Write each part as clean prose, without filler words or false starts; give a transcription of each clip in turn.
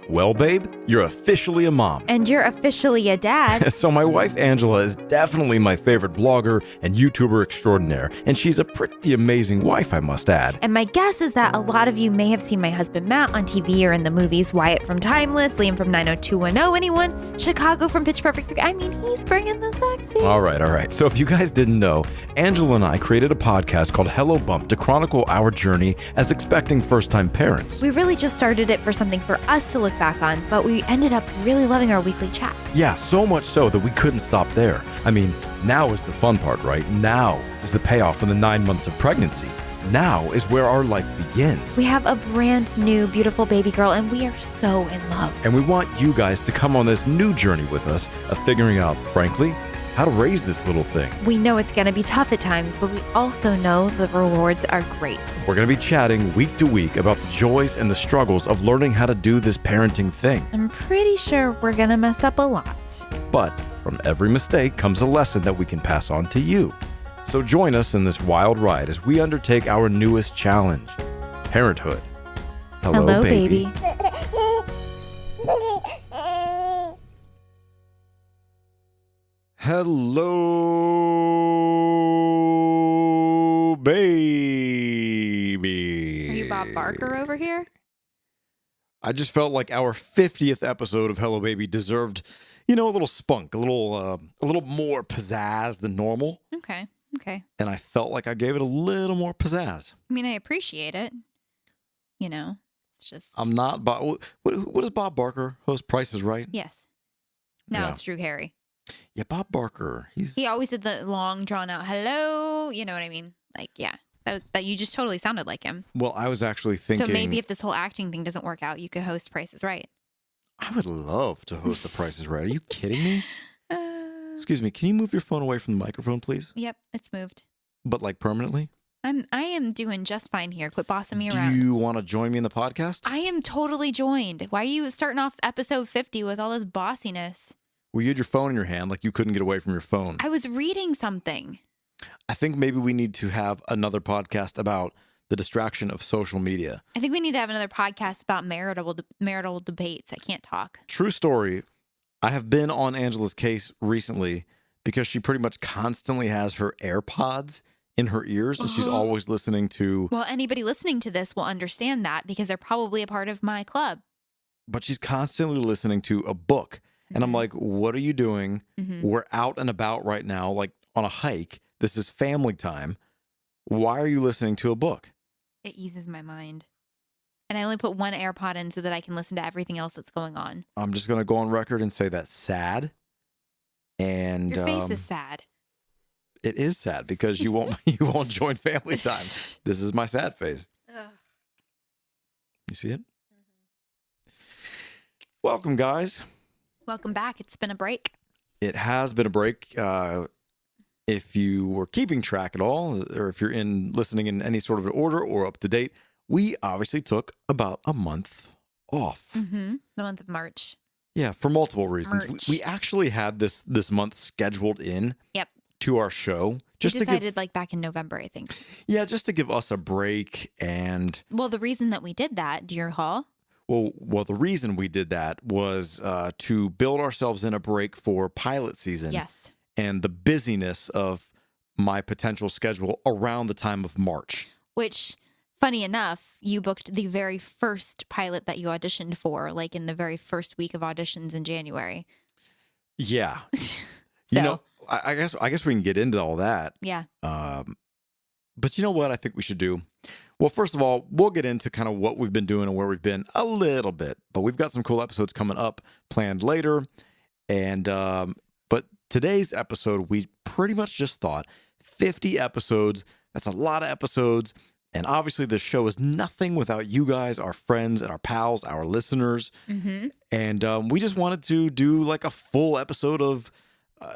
Well, babe, you're officially a mom. And you're officially a dad. So my wife, Angela, is definitely my favorite blogger and YouTuber extraordinaire, and she's a pretty amazing wife, I must add. And my guess is that a lot of you may have seen my husband Matt on TV or in the movies, Wyatt from Timeless, Liam from 90210, anyone? Chicago from Pitch Perfect 3. I mean, he's bringing the sexy. All right. So if you guys didn't know, Angela and I created a podcast called Hello Bump to chronicle our journey as expecting first-time parents. We really just started it for something for us to look back on, but we ended up really loving our weekly chat. Yeah, so much so that we couldn't stop there. I mean, now is the fun part, right? Now is the payoff for the 9 months of pregnancy. Now is where our life begins. We have a brand new, beautiful baby girl, and we are so in love. And we want you guys to come on this new journey with us of figuring out, frankly, how to raise this little thing. We know it's going to be tough at times, but we also know the rewards are great. We're going to be chatting week to week about the joys and the struggles of learning how to do this parenting thing. I'm pretty sure we're going to mess up a lot. But from every mistake comes a lesson that we can pass on to you. So join us in this wild ride as we undertake our newest challenge, parenthood. Hello, baby. Hello, baby. Are you Bob Barker over here? I just felt like our 50th episode of Hello Baby deserved, a little spunk, a little more pizzazz than normal. Okay. And I felt like I gave it a little more pizzazz. I mean, I appreciate it. It's just... I'm not Bob. What does Bob Barker host? Price is Right? Yes. No, Yeah. it's Drew Carey. Yeah, Bob Barker. He always did the long, drawn-out hello. You know what I mean? Like, yeah. That you just totally sounded like him. Well, I was actually thinking... So maybe if this whole acting thing doesn't work out, you could host Price is Right. I would love to host The Price is Right. Are you kidding me? Excuse me, can you move your phone away from the microphone, please? Yep, it's moved. But like permanently? I am doing just fine here. Quit bossing me Do around. you want to join me in the podcast? I am totally joined. Why are you starting off episode 50 with all this bossiness? Well, you had your phone in your hand like you couldn't get away from your phone. I was reading something. I think maybe we need to have another podcast about the distraction of social media. I think we need to have another podcast about marital debates. I can't talk. True story. I have been on Angela's case recently because she pretty much constantly has her AirPods in her ears and she's always listening to... Well, anybody listening to this will understand that because they're probably a part of my club. But she's constantly listening to a book. And I'm like, what are you doing? We're out and about right now, like on a hike. This is family time. Why are you listening to a book? It eases my mind. And I only put one AirPod in so that I can listen to everything else that's going on. I'm just going to go on record and say that's sad. And your face is sad. It is sad because you won't join family time. This is my sad face. Ugh. You see it? Welcome, guys. Welcome back. It's been a break. It has been a break. If you were keeping track at all, or if you're listening in any sort of an order or up to date, we obviously took about a month off. The month of March. Yeah, for multiple reasons. We actually had this month scheduled in to our show. Just decided back in November, I think. Yeah, just to give us a break. And well, the reason that we did that, do you recall? Well, the reason we did that was to build ourselves in a break for pilot season. Yes. And the busyness of my potential schedule around the time of March. Which, funny enough, you booked the very first pilot that you auditioned for, like in the very first week of auditions in January. Yeah. I guess we can get into all that. Yeah. But you know what I think we should do? Well, first of all, we'll get into kind of what we've been doing and where we've been a little bit. But we've got some cool episodes coming up planned later. And but today's episode, we pretty much just thought 50 episodes. That's a lot of episodes. And obviously, this show is nothing without you guys, our friends and our pals, our listeners. And we just wanted to do like a full episode of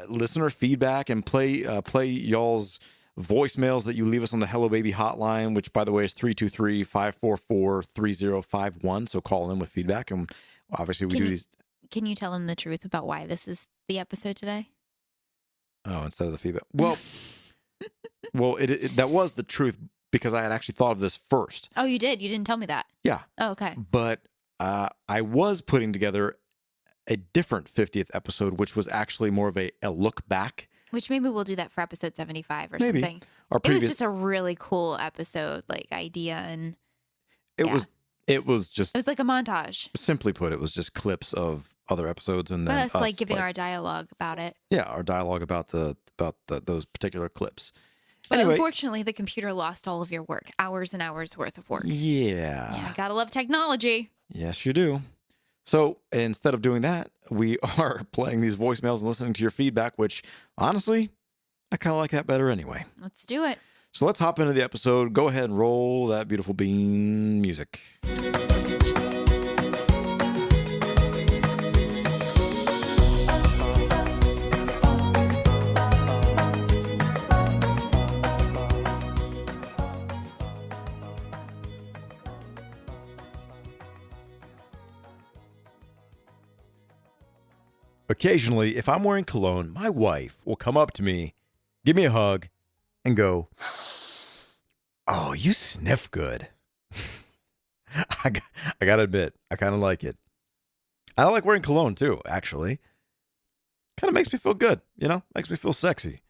listener feedback and play y'all's voicemails that you leave us on the Hello Baby hotline, which, by the way, is 323-544-3051. So call in with feedback. And obviously, we do these. Can you tell them the truth about why this is the episode today? Oh, instead of the feedback. Well, that was the truth because I had actually thought of this first. Oh, you did? You didn't tell me that? Yeah. Oh, okay. But I was putting together a different 50th episode, which was actually more of a look back. Which maybe we'll do that for episode 75 or Maybe. something. Our It was previous, just a really cool episode, like idea, and it yeah. was it was just it was like a montage. simply put, it was just clips of other episodes and But then us like giving our dialogue about it. yeah, our dialogue about those particular clips. But Anyway, unfortunately, the computer lost all of your work, hours and hours worth of work. yeah. Yeah, gotta love technology. Yes, you do. So instead of doing that, we are playing these voicemails and listening to your feedback, which honestly, I kind of like that better anyway. Let's do it. So let's hop into the episode. Go ahead and roll that beautiful bean music. Occasionally, if I'm wearing cologne, my wife will come up to me, give me a hug, and go, "Oh, you sniff good." I gotta admit, I kind of like it. I like wearing cologne too, actually. Kind of makes me feel good, makes me feel sexy.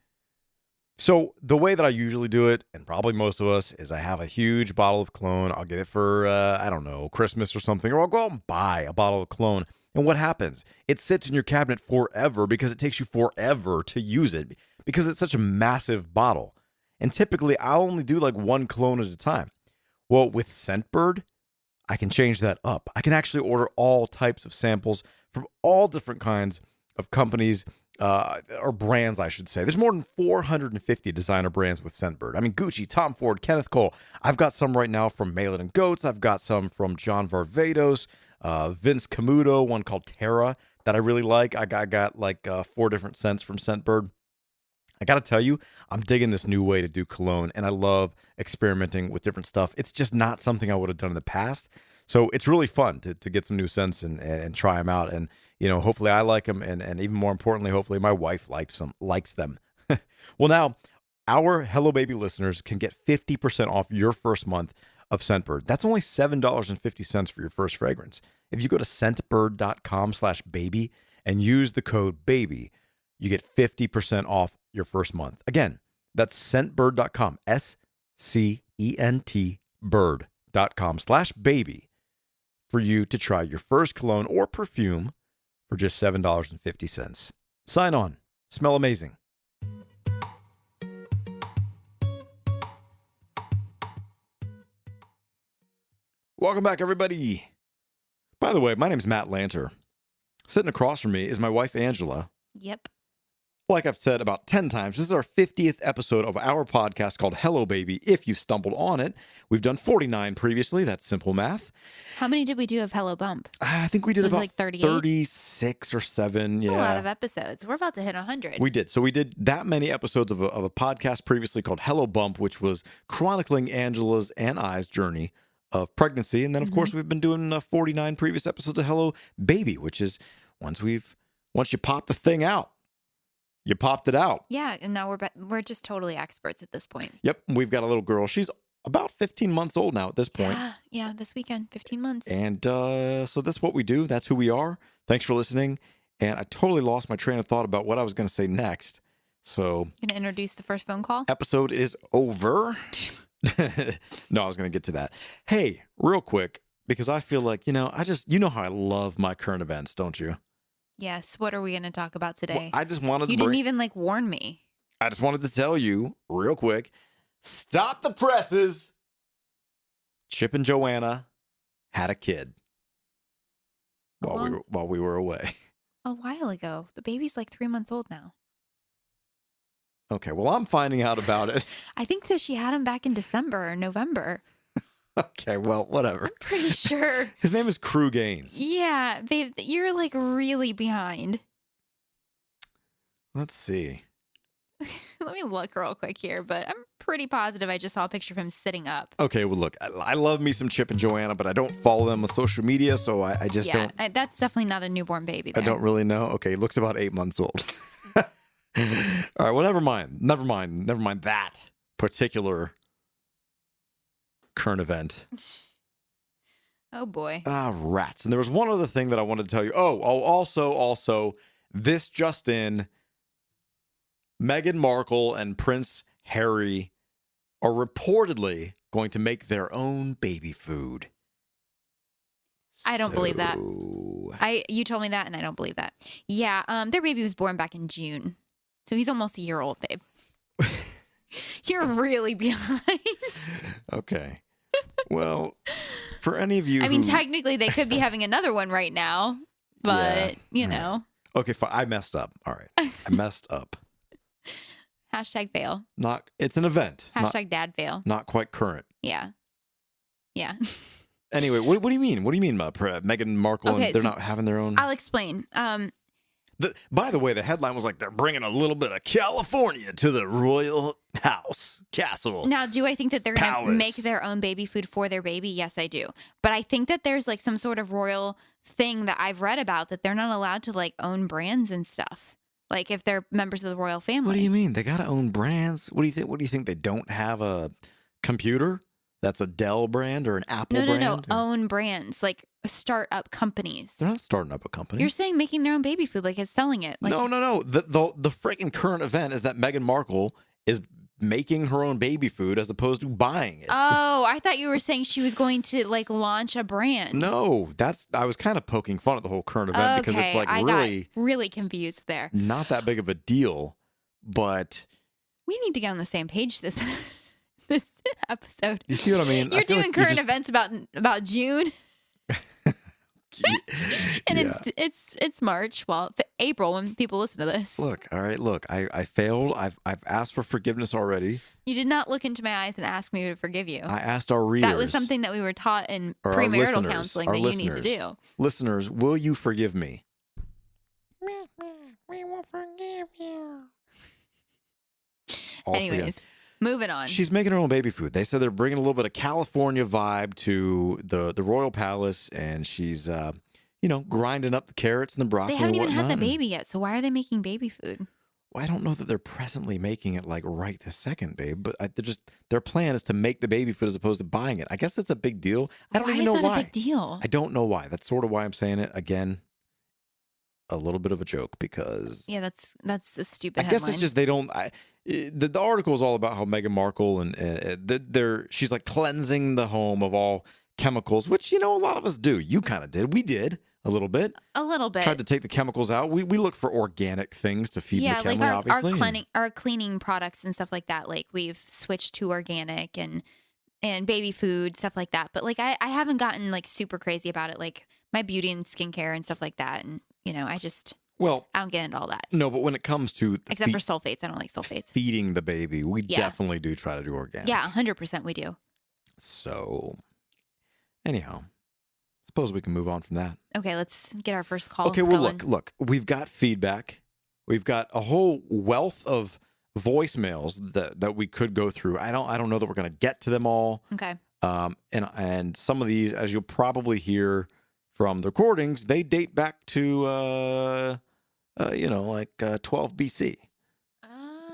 So the way that I usually do it, and probably most of us, is I have a huge bottle of cologne. I'll get it for, I don't know, Christmas or something, or I'll go out and buy a bottle of cologne. And what happens? It sits in your cabinet forever because it takes you forever to use it because it's such a massive bottle. And typically, I'll only do like one cologne at a time. Well, with Scentbird, I can change that up. I can actually order all types of samples from all different kinds of companies or brands, I should say. There's more than 450 designer brands with Scentbird. I mean, Gucci, Tom Ford, Kenneth Cole. I've got some right now from Malin & Goats. I've got some from John Varvatos. Vince Camuto, one called Terra that I really like. I got like 4 different scents from Scentbird. I got to tell you, I'm digging this new way to do cologne, and I love experimenting with different stuff. It's just not something I would have done in the past. So it's really fun to get some new scents and try them out. And, hopefully I like them. And even more importantly, hopefully my wife likes them. Well, now our Hello Baby listeners can get 50% off your first month of Scentbird. That's only $7.50 for your first fragrance. If you go to scentbird.com/baby and use the code BABY, you get 50% off your first month. Again, that's scentbird.com, SCENT bird.com/baby for you to try your first cologne or perfume for just $7.50. Sign on. Smell amazing. Welcome back, everybody. By the way, my name's Matt Lanter. Sitting across from me is my wife, Angela. Yep. Like I've said about 10 times, this is our 50th episode of our podcast called Hello Baby, if you stumbled on it. We've done 49 previously. That's simple math. How many did we do of Hello Bump? I think we did about like 38? 36 or 7. Yeah. A lot of episodes. We're about to hit 100. We did. So we did that many episodes of a podcast previously called Hello Bump, which was chronicling Angela's and I's journey of pregnancy. And then, of course, we've been doing 49 previous episodes of Hello Baby, which is once you pop the thing out, you popped it out. Yeah, and now we're just totally experts at this point. Yep, we've got a little girl. She's about 15 months old now at this point. Yeah, this weekend, 15 months. And so that's what we do. That's who we are. Thanks for listening. And I totally lost my train of thought about what I was going to say next. So, Gonna introduce the first phone call? Episode is over. No, I was going to get to that. Hey, real quick, because I feel like, how I love my current events, don't you? Yes. What are we going to talk about today? Well, I just wanted You didn't even warn me. I just wanted to tell you real quick, stop the presses. Chip and Joanna had a kid while we were away. A while ago. The baby's like 3 months old now. Okay, well, I'm finding out about it. I think that she had him back in December or November. Okay, well, whatever. I'm pretty sure. His name is Crew Gaines. Yeah, babe, you're like really behind. Let's see. Let me look real quick here, but I'm pretty positive I just saw a picture of him sitting up. Okay, well, look, I love me some Chip and Joanna, but I don't follow them on social media, so I just don't. That's definitely not a newborn baby there. I don't really know. Okay, he looks about 8 months old. All right, well, never mind that particular current event. Oh boy. Rats. And there was one other thing that I wanted to tell you. Also, this just in, Meghan Markle and Prince Harry are reportedly going to make their own baby food. I don't believe that. You told me that, and I don't believe that. Yeah, their baby was born back in June, so he's almost a year old, babe. You're really behind. Okay. Well, for any of you, I mean, technically, they could be having another one right now, but you know. Okay, fine. I messed up. All right, I messed up. Hashtag fail. It's an event. Hashtag dad fail. Not quite current. Yeah. Anyway, what do you mean? What do you mean about Meghan Markle and they're not having their own? I'll explain. By the way, the headline was like, they're bringing a little bit of California to the royal castle. Now, do I think that they're going to make their own baby food for their baby? Yes, I do. But I think that there's like some sort of royal thing that I've read about that they're not allowed to like own brands and stuff. Like if they're members of the royal family. What do you mean? They got to own brands? What do you think? What do you think? They don't have a computer that's a Dell brand or an Apple brand? No. Own brands, like start-up companies. They're not starting up a company. You're saying making their own baby food, like it's selling it. Like, No. The freaking current event is that Meghan Markle is making her own baby food as opposed to buying it. Oh, I thought you were saying she was going to like launch a brand. No, I was kind of poking fun at the whole current event because it's like I got really confused there. Not that big of a deal, but we need to get on the same page this episode. You see what I mean? You're doing current events about June. And it's March. Well, April when people listen to this. Look, I failed. I've asked for forgiveness already. You did not look into my eyes and ask me to forgive you. I asked our readers. That was something that we were taught in premarital counseling that you need to do. Listeners, will you forgive me? We will forgive you. Anyways, moving on. She's making her own baby food. They said they're bringing a little bit of California vibe to the royal palace, and she's, grinding up the carrots and the broccoli. They haven't and even had the whatnot. baby yet, so why are they making baby food? Well, I don't know that they're presently making it like right this second, babe. But their plan is to make the baby food as opposed to buying it. I guess it's a big deal. I don't even know why. Why is that a big deal? I don't know why. That's sort of why I'm saying it again. A little bit of a joke because that's a stupid. I guess it's just they don't. The article is all about how Meghan Markle and she's like cleansing the home of all chemicals, which a lot of us do. You kind of did. We did a little bit. A little bit. Tried to take the chemicals out. We look for organic things to feed McKinley, like obviously. our cleaning products and stuff like that. Like we've switched to organic and baby food, stuff like that. But like I haven't gotten like super crazy about it. Like my beauty and skincare and stuff like that. And I don't get into all that. No, but when it comes to except for sulfates, I don't like sulfates. Feeding the baby, we definitely do try to do organic. Yeah, 100% we do. So, anyhow, suppose we can move on from that. Okay, let's get our first call. Okay, well, look, we've got feedback. We've got a whole wealth of voicemails that we could go through. I don't know that we're going to get to them all. Okay. And some of these, as you'll probably hear from the recordings, they date back to 12 BC.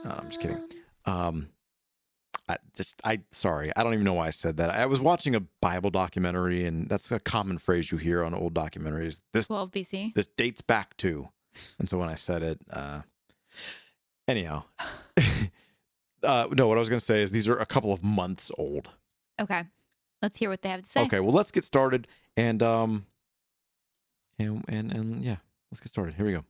No, I'm just kidding. Sorry, I don't even know why I said that. I was watching a Bible documentary, and that's a common phrase you hear on old documentaries. 12 BC. This dates back to, and so when I said it, anyhow, no, what I was going to say is these are a couple of months old. Okay, let's hear what they have to say. Okay, well, let's get started, and yeah, let's get started. Here we go.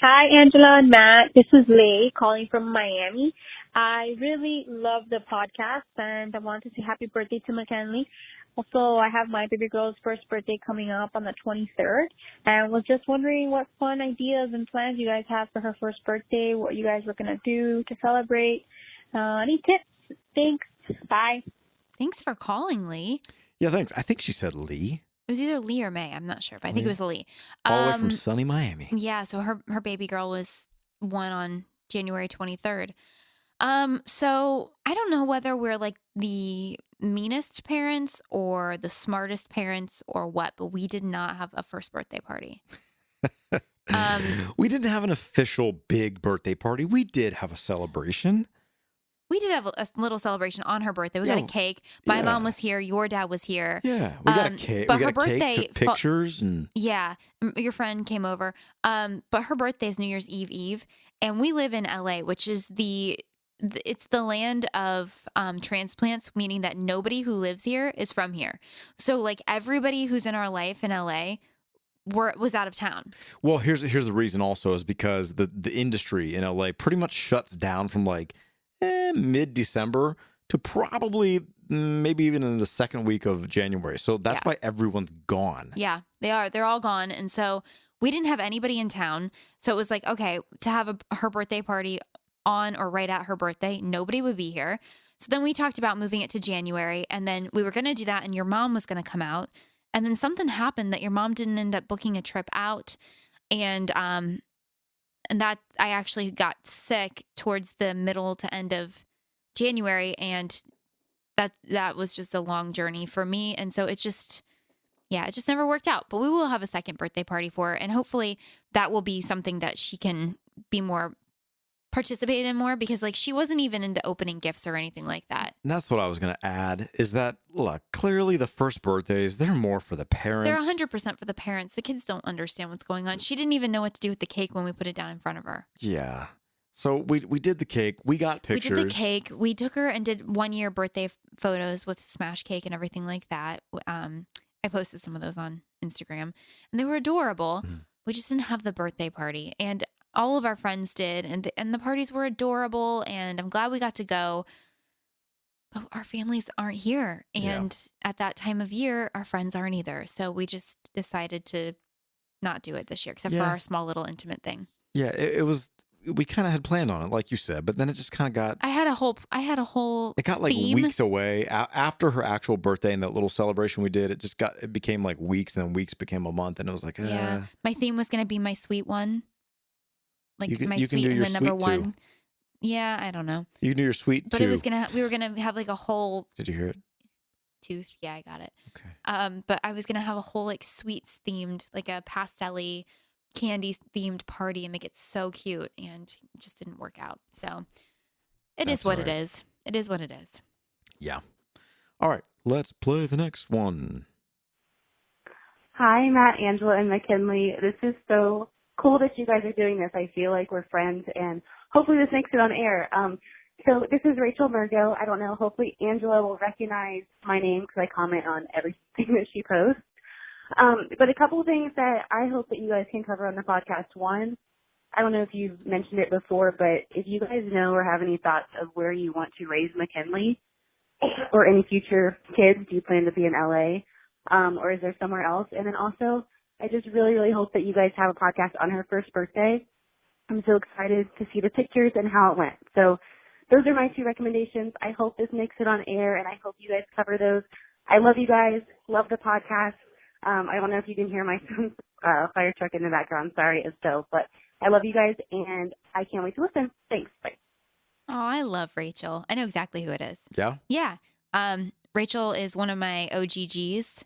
Hi, Angela and Matt. This is Lei calling from Miami. I really love the podcast, and I want to say happy birthday to McKinley. Also, I have my baby girl's first birthday coming up on the 23rd, and was just wondering what fun ideas and plans you guys have for her first birthday, what you guys were going to do to celebrate. Any tips? Thanks. Bye. Thanks for calling, Lee. Yeah, thanks. I think she said Lee. It was either Lee or May. I'm not sure, but I think it was Lee. All the way from sunny Miami. Yeah, so her baby girl was born on January 23rd. So I don't know whether we're like the meanest parents or the smartest parents or what, but we did not have a first birthday party. We didn't have an official big birthday party. We did have a celebration. We did have a little celebration on her birthday. We got a Yeah, cake. My yeah. mom was here. Your dad was here. Yeah, we got a cake. but We her got a cake, birthday took pictures, and Yeah, your friend came over. But her birthday is New Year's Eve, and we live in LA, which is it's the land of transplants, meaning that nobody who lives here is from here. So like everybody who's in our life in LA was out of town. well, here's the reason also is because the industry in LA pretty much shuts down from like mid-December to probably maybe even in the second week of January. So that's why everyone's gone. Yeah, they are. They're all gone, and so we didn't have anybody in town. So it was like, okay, to have her birthday party on or right at her birthday, nobody would be here. So then we talked about moving it to January, and then we were going to do that, and your mom was going to come out, and then something happened that your mom didn't end up booking a trip out, and that I actually got sick towards the middle to end of January, and that was just a long journey for me, and so it just never worked out. But we will have a second birthday party for her, and hopefully that will be something that she can be more participate in more, because like she wasn't even into opening gifts or anything like that. And that's what I was going to add is that, look, clearly the first birthdays, they're more for the parents. They're 100% for the parents. The kids don't understand what's going on. She didn't even know what to do with the cake when we put it down in front of her. Yeah. So we did the cake. We got pictures. We did the cake. We took her and did 1-year birthday photos with smash cake and everything like that. I posted some of those on Instagram, and they were adorable. We just didn't have the birthday party, and all of our friends did, and the parties were adorable, and I'm glad we got to go. But our families aren't here, and at that time of year, our friends aren't either. So we just decided to not do it this year, except for our small little intimate thing. Yeah, it was. We kind of had planned on it, like you said, but then it just kind of got. I had a whole. It got like theme. weeks away after her actual birthday and that little celebration we did. It became like weeks, and then weeks became a month, and it was like, Yeah, my theme was going to be my sweet one, like my you can sweet do and your the number sweet one. too. Yeah, I don't know, You can do your sweet but too. we were gonna have like a whole Did you hear it? tooth. Yeah, I got it. Okay. But I was gonna have a whole like sweets themed, like a pastel-y candy themed party and make it so cute, and it just didn't work out. So it is That's what all it right. is. It is what it is. Yeah. All right. Let's play the next one. Hi, Matt, Angela, and McKinley. This is so cool that you guys are doing this. I feel like we're friends, and hopefully this makes it on air. So this is Rachel Murgo. I don't know. Hopefully Angela will recognize my name because I comment on everything that she posts. But a couple of things that I hope that you guys can cover on the podcast. One, I don't know if you've mentioned it before, but if you guys know or have any thoughts of where you want to raise McKinley or any future kids, do you plan to be in LA? Or is there somewhere else? And then also, I just really, really hope that you guys have a podcast on her first birthday. I'm so excited to see the pictures and how it went. So those are my two recommendations. I hope this makes it on air, and I hope you guys cover those. I love you guys. Love the podcast. I don't know if you can hear my son's fire truck in the background. Sorry, it's Joe. But I love you guys, and I can't wait to listen. Thanks. Bye. Oh, I love Rachel. I know exactly who it is. Yeah. Yeah. Rachel is one of my OGGs.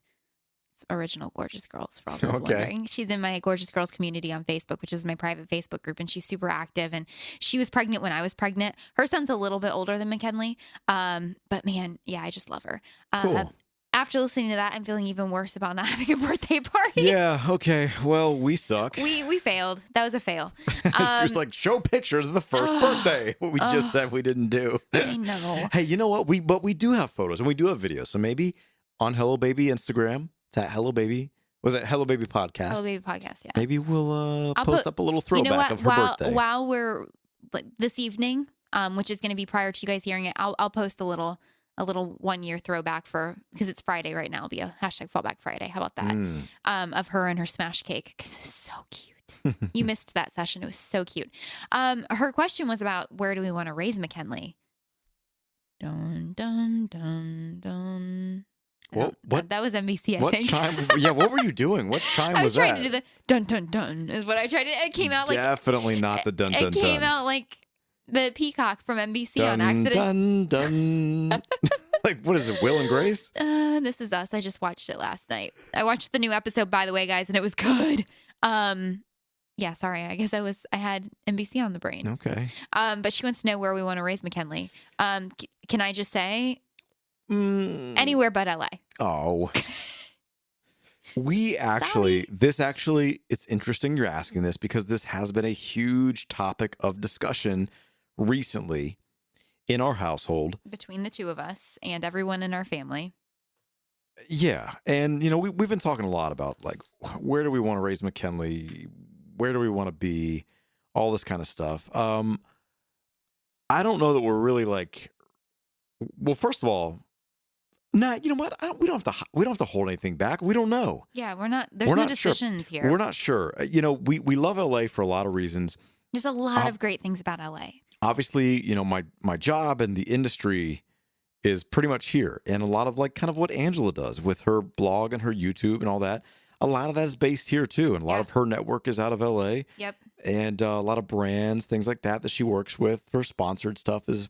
It's Original Gorgeous Girls, for all those wondering. She's in my Gorgeous Girls community on Facebook, which is my private Facebook group, and she's super active. And she was pregnant when I was pregnant. Her son's a little bit older than McKinley. But man, yeah, I just love her. Cool. After listening to that, I'm feeling even worse about not having a birthday party. Yeah. Okay. Well, we suck. We failed. That was a fail. She was like, show pictures of the first birthday. What we just said we didn't do. I know. Hey, you know what? We do have photos and we do have videos. So maybe on Hello Baby Instagram, it's at Hello Baby. Was it Hello Baby Podcast? Hello Baby Podcast, yeah. Maybe we'll I'll post put- up a little throwback of her birthday. While we're like, this evening, which is going to be prior to you guys hearing it, I'll post a little 1-year throwback because it's Friday right now. It'll be a hashtag Fallback Friday. How about that? Of her and her smash cake, because it was so cute. You missed that session. It was so cute. Her question was about where do we want to raise McKinley? Dun dun dun dun. What? That was NBC. I What think. chime? Yeah, what were you doing? What chime I was trying that? to do the dun dun dun. Is what I tried to. It came out like Definitely not the dun dun dun. It came out like the peacock from NBC dun, on accident. Dun dun. Like, what is it? Will and Grace? This Is Us. I just watched it last night. I watched the new episode, by the way, guys, and it was good. Yeah, sorry. I guess I had NBC on the brain. Okay. But she wants to know where we want to raise McKinley. Can I just say Mm, anywhere but LA? oh. Sorry. It's interesting you're asking this because this has been a huge topic of discussion recently in our household. Between the two of us and everyone in our family. Yeah. And, you know, we've been talking a lot about like, where do we want to raise McKinley? Where do we want to be? All this kind of stuff. I don't know that we're really like, well, first of all, nah, you know what? We don't have to hold anything back. We don't know. Yeah, there's We're no not sure. decisions here. We're not sure. You know, we love LA for a lot of reasons. There's a lot of great things about LA. Obviously, you know, my job and the industry is pretty much here. And a lot of like kind of what Angela does with her blog and her YouTube and all that. A lot of that is based here too. And a lot of her network is out of LA. Yep. And a lot of brands, things like that she works with. Her sponsored stuff is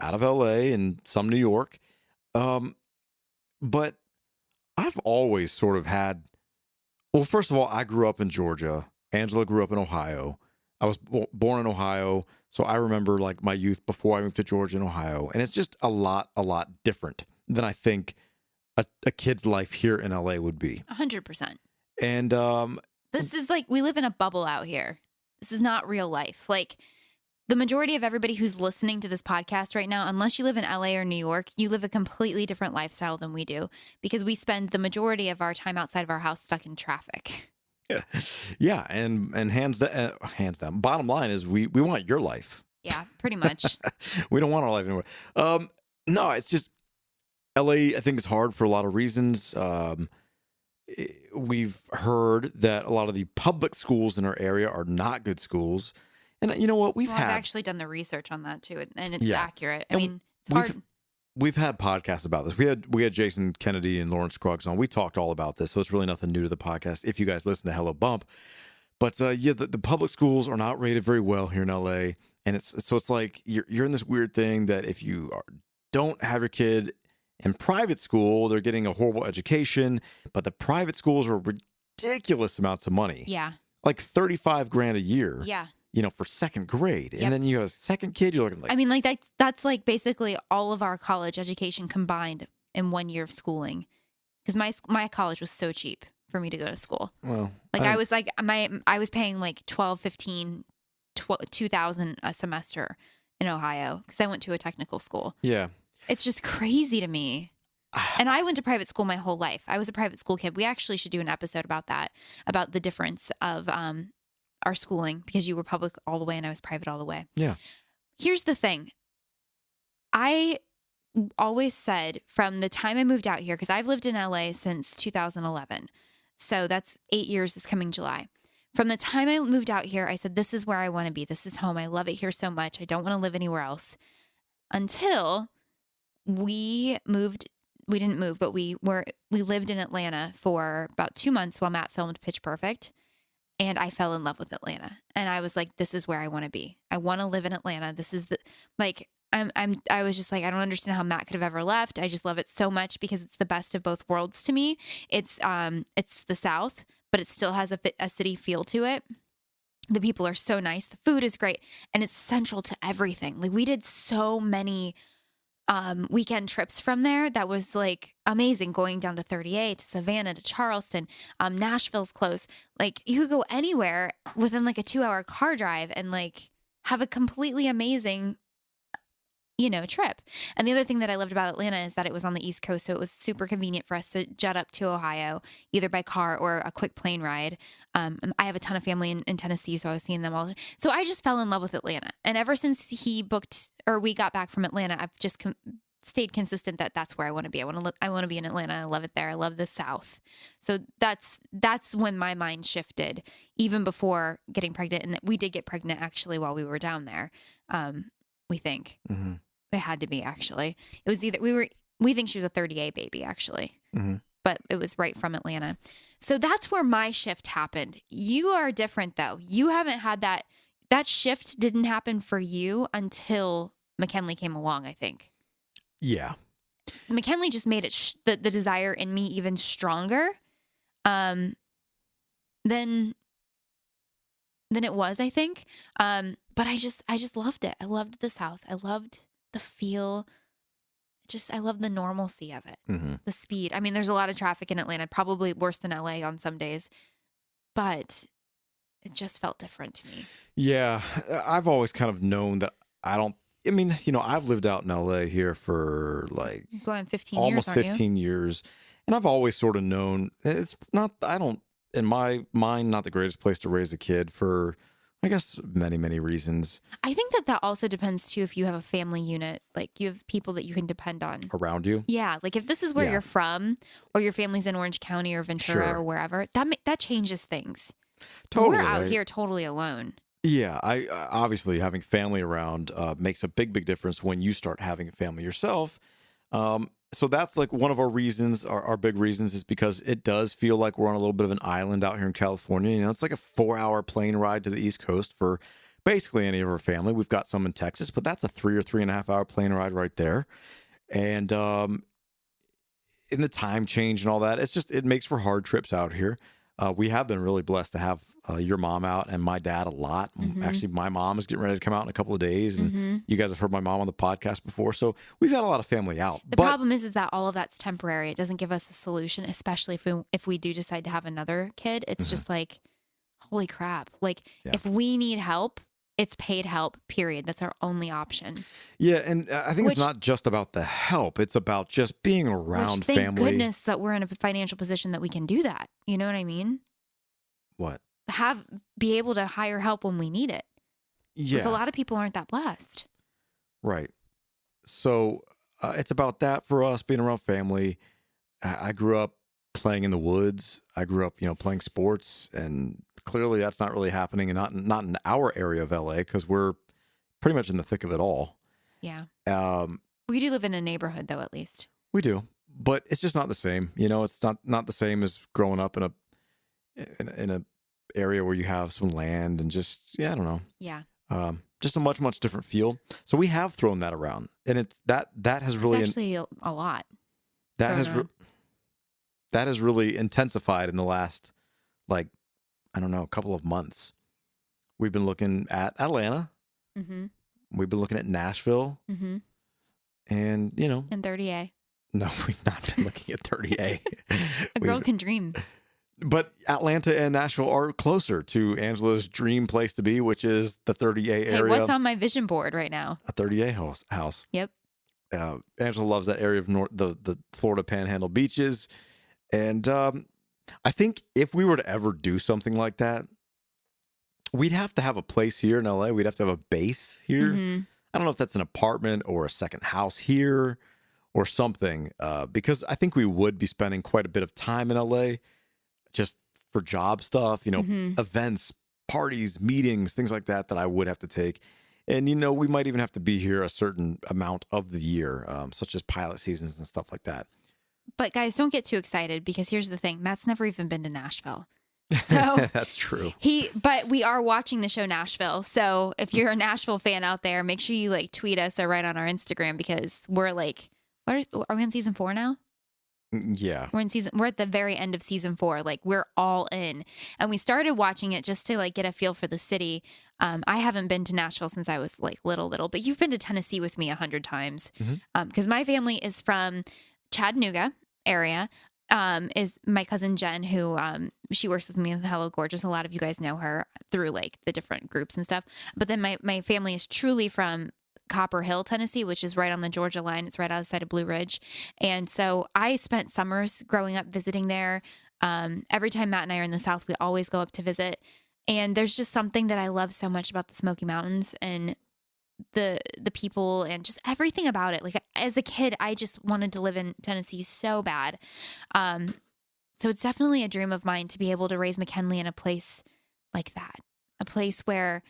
out of LA and some New York. But I've always sort of had, well, first of all, I grew up in Georgia. Angela grew up in Ohio. I was born in Ohio. So I remember like my youth before I moved to Georgia and Ohio. And it's just a lot different than I think a kid's life here in LA would be. 100%. And this is like, we live in a bubble out here. This is not real life. Like, the majority of everybody who's listening to this podcast right now, unless you live in LA or New York, you live a completely different lifestyle than we do because we spend the majority of our time outside of our house stuck in traffic. Yeah, and hands down. Bottom line is we want your life. Yeah, pretty much. We don't want our life anymore. No, it's just LA, I think, is hard for a lot of reasons. We've heard that a lot of the public schools in our area are not good schools. And you know what? I've actually done the research on that too, and it's accurate. I And mean, it's hard. We've had podcasts about this. We had Jason Kennedy and Lawrence Scruggs on. We talked all about this, so it's really nothing new to the podcast if you guys listen to Hello Bump. But the public schools are not rated very well here in LA, and it's like you're in this weird thing that if you don't have your kid in private school, they're getting a horrible education, but the private schools are ridiculous amounts of money. Yeah. Like $35,000 a year. Yeah. You know, for second grade. And then you have a second kid, you're looking like, I mean, like that's like basically all of our college education combined in 1 year of schooling. Because my college was so cheap for me to go to school. well, Like I was paying like 2,000 a semester in Ohio because I went to a technical school. yeah. It's just crazy to me. And I went to private school my whole life. I was a private school kid. We actually should do an episode about that, about the difference of our schooling, because you were public all the way and I was private all the way. Yeah. Here's the thing. I always said from the time I moved out here, because I've lived in LA since 2011. So that's 8 years this coming July. From the time I moved out here, I said, this is where I want to be. This is home. I love it here so much. I don't want to live anywhere else. Until we moved. We didn't move, but we lived in Atlanta for about 2 months while Matt filmed Pitch Perfect. And I fell in love with Atlanta. And I was like, this is where I want to be. I want to live in Atlanta. This is I was just like, I don't understand how Matt could have ever left. I just love it so much because it's the best of both worlds to me. It's the South, but it still has a city feel to it. The people are so nice. The food is great. And it's central to everything. Like, we did so many weekend trips from there. That was like amazing, going down to 38, to Savannah, to Charleston. Nashville's close. Like, you could go anywhere within like a 2-hour car drive and like have a completely amazing, trip. And the other thing that I loved about Atlanta is that it was on the East Coast. So it was super convenient for us to jet up to Ohio, either by car or a quick plane ride. I have a ton of family in Tennessee, so I was seeing them all. So I just fell in love with Atlanta. And ever since we got back from Atlanta, I've just stayed consistent that that's where I want to be. I want to be in Atlanta. I love it there. I love the South. So that's when my mind shifted, even before getting pregnant. And we did get pregnant actually while we were down there. We think. Mm-hmm. It had to be, actually. It was either we think she was a 38 baby, actually. Mm-hmm. But it was right from Atlanta. So that's where my shift happened. You are different, though. You haven't had that shift didn't happen for you until McKinley came along, I think. Yeah. McKinley just made it the desire in me even stronger than than it was, I think. But I just loved it. I loved the South. I loved the feel. I love the normalcy of it, the speed. I mean, there's a lot of traffic in Atlanta, probably worse than LA on some days, but it just felt different to me. Yeah, I've always kind of known that I've lived out in LA here for like Going 15 almost years, aren't 15 years. And I've always sort of known in my mind, not the greatest place to raise a kid for, I guess, many, many reasons. I think that also depends too if you have a family unit, like you have people that you can depend on Around you. Yeah, like if this is where you're from, or your family's in Orange County or Ventura or wherever, that changes things. Totally. We're out here totally alone. Yeah, I obviously having family around makes a big, big difference when you start having a family yourself. So that's like one of our reasons, our big reasons, is because it does feel like we're on a little bit of an island out here in California. You know, it's like a 4-hour plane ride to the East Coast for basically any of our family. We've got some in Texas, but that's a 3 or 3.5 hour plane ride right there. And in the time change and all that, it makes for hard trips out here. We have been really blessed to have your mom out and my dad a lot. Actually, my mom is getting ready to come out in a couple of days, and you guys have heard my mom on the podcast before. So we've had a lot of family out. The problem is that all of that's temporary. It doesn't give us a solution, especially if we do decide to have another kid. It's just like, holy crap. Like if we need help, it's paid help, period. That's our only option. Yeah, and I think it's not just about the help. It's about just being around family. Thank goodness that we're in a financial position that we can do that. You know what I mean? What? Be able to hire help when we need it. Yeah. Because a lot of people aren't that blessed. Right. So it's about that for us, being around family. I grew up playing in the woods. I grew up, playing sports, and clearly that's not really happening, and not in our area of LA, because we're pretty much in the thick of it all. Yeah. We do live in a neighborhood, though, at least. We do, but it's just not the same. It's not the same as growing up in a area where you have some land and I don't know. Yeah. Just a much, much different feel. So we have thrown that around, and it's that has really actually a lot. That has really intensified in the last, couple of months. We've been looking at Atlanta. Mm-hmm. We've been looking at Nashville. Mm-hmm. And, And 30A. No, we've not been looking at 30A. A girl can dream. But Atlanta and Nashville are closer to Angela's dream place to be, which is the 30A area. Hey, what's on my vision board right now? A 30A house. Yep. Angela loves that area of the Florida Panhandle beaches. And I think if we were to ever do something like that, we'd have to have a place here in LA. We'd have to have a base here. Mm-hmm. I don't know if that's an apartment or a second house here or something, because I think we would be spending quite a bit of time in LA just for job stuff, events, parties, meetings, things like that I would have to take. And, we might even have to be here a certain amount of the year, such as pilot seasons and stuff like that. But guys, don't get too excited, because here's the thing. Matt's never even been to Nashville. So that's true. But we are watching the show Nashville. So if you're a Nashville fan out there, make sure you tweet us or write on our Instagram, because we're are we on season 4 now? Yeah. We're at the very end of season 4. We're all in. And we started watching it just to get a feel for the city. I haven't been to Nashville since I was little, but you've been to Tennessee with me 100 times. Because my family is from Chattanooga area. Is my cousin Jen, who she works with me in Hello Gorgeous. A lot of you guys know her through the different groups and stuff. But then my family is truly from Copper Hill, Tennessee, which is right on the Georgia line. It's right outside of Blue Ridge. And so I spent summers growing up visiting there. Every time Matt and I are in the South, we always go up to visit. And there's just something that I love so much about the Smoky Mountains and the people and just everything about it. As a kid, I just wanted to live in Tennessee so bad. So it's definitely a dream of mine to be able to raise McKinley in a place like that, a place where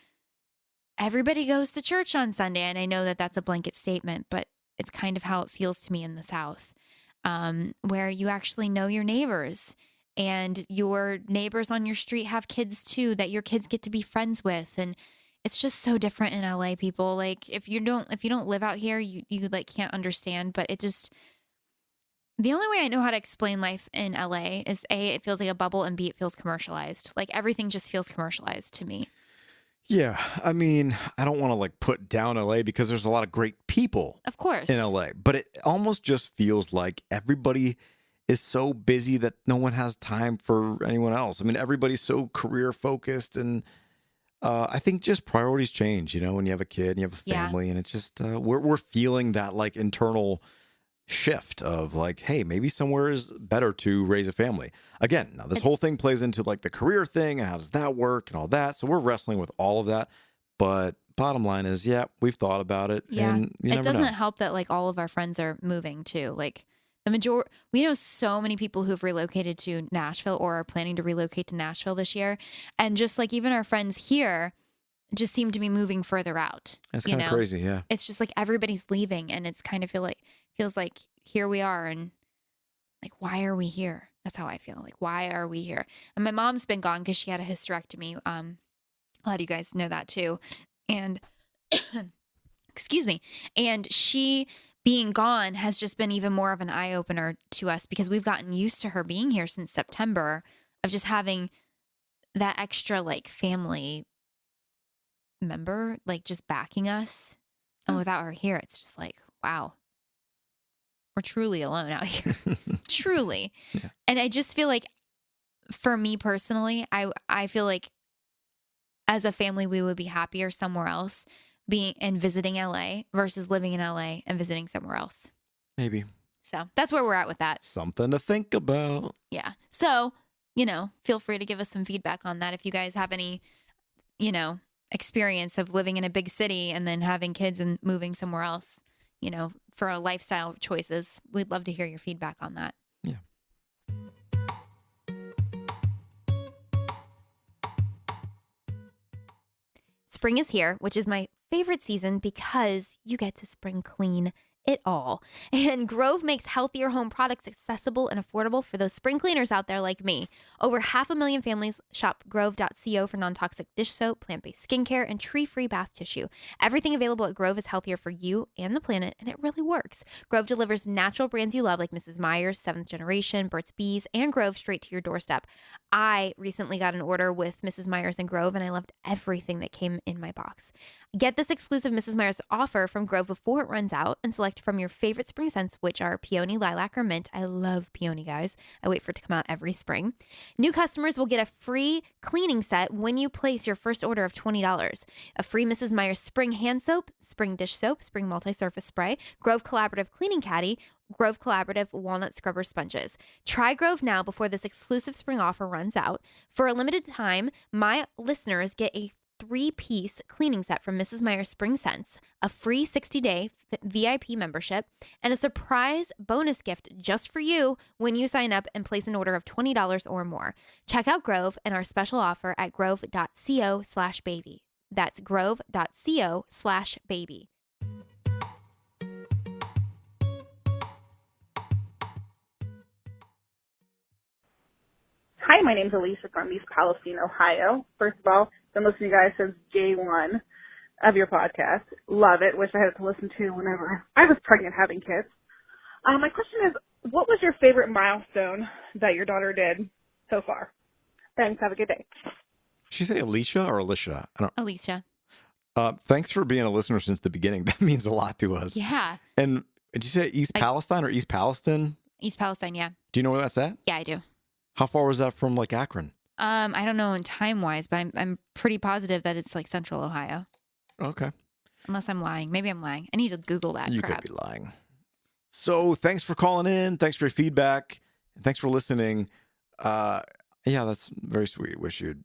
everybody goes to church on Sunday. And I know that that's a blanket statement, but it's kind of how it feels to me in the South, where you actually know your neighbors, and your neighbors on your street have kids too, that your kids get to be friends with. And it's just so different in LA, people. If you don't live out here, you can't understand, but the only way I know how to explain life in LA is A, it feels like a bubble, and B, it feels commercialized. Everything just feels commercialized to me. Yeah, I mean, I don't want to like put down LA because there's a lot of great people Of course. in LA, but it almost just feels like everybody is so busy that no one has time for anyone else. I mean, everybody's so career focused, and I think just priorities change. You know, when you have a kid and you have a Yeah. family, and it's just we're feeling that like internal shift of like, hey, maybe somewhere is better to raise a family. Again, now this whole thing plays into like the career thing and how does that work and all that. So we're wrestling with all of that. But bottom line is, yeah, we've thought about it, Yeah. and you It never doesn't know. help that like all of our friends are moving too. Like we know so many people who've relocated to Nashville or are planning to relocate to Nashville this year. And just like even our friends here just seem to be moving further out. That's you kind of know? crazy, yeah. It's just like everybody's leaving and it's kind of feels like here we are and like why are we here? That's how I feel. Like why are we here? And my mom's been gone because she had a hysterectomy. A lot of you guys know that too. And excuse me. And she being gone has just been even more of an eye opener to us because we've gotten used to her being here since September of just having that extra like family member like just backing us. And without her here, it's just like, wow, we're truly alone out here. Truly. Yeah. And I just feel like for me personally, I feel like as a family, we would be happier somewhere else being and visiting LA versus living in LA and visiting somewhere else. Maybe So that's where we're at with that. something to think about. Yeah. So, feel free to give us some feedback on that. If you guys have any, experience of living in a big city and then having kids and moving somewhere else, for a lifestyle choices, we'd love to hear your feedback on that. Yeah. Spring is here, which is my favorite season because you get to spring clean it all. And Grove makes healthier home products accessible and affordable for those spring cleaners out there like me. Over 500,000 families shop grove.co for non-toxic dish soap, plant-based skincare, and tree-free bath tissue. Everything available at Grove is healthier for you and the planet, and it really works. Grove delivers natural brands you love like Mrs. Meyer's, 7th Generation, Burt's Bees, and Grove straight to your doorstep. I recently got an order with Mrs. Meyer's and Grove, and I loved everything that came in my box. Get this exclusive Mrs. Meyer's offer from Grove before it runs out and select from your favorite spring scents, which are peony, lilac, or mint. I love peony, guys. I wait for it to come out every spring. New customers will get a free cleaning set when you place your first order of $20. A free Mrs. Meyer's spring hand soap, spring dish soap, spring multi-surface spray, Grove Collaborative Cleaning Caddy, Grove Collaborative Walnut Scrubber Sponges. Try Grove now before this exclusive spring offer runs out. For a limited time, my listeners get a 3-piece cleaning set from Mrs. Meyer's Spring Scents, a free 60-day VIP membership, and a surprise bonus gift just for you when you sign up and place an order of $20 or more. Check out Grove and our special offer at grove.co/baby. That's grove.co/baby. Hi, my name's Alicia from East Palestine, Ohio. First of all, been listening to you guys since day one of your podcast. Love it. Wish I had to listen to whenever I was pregnant having kids. My question is, what was your favorite milestone that your daughter did so far? Thanks. Have a good day. Did she say Alicia or Alicia? I don't. Alicia. Thanks for being a listener since the beginning. That means a lot to us. Yeah. And did you say East Palestine or East Palestine? East Palestine, yeah. Do you know where that's at? Yeah, I do. How far was that from like Akron? I don't know in time-wise, but I'm pretty positive that it's like Central Ohio. Okay. Unless I'm lying. Maybe I'm lying. I need to Google that You crap. could be lying. So thanks for calling in. Thanks for your feedback. And thanks for listening. Yeah, that's very sweet. Wish we'd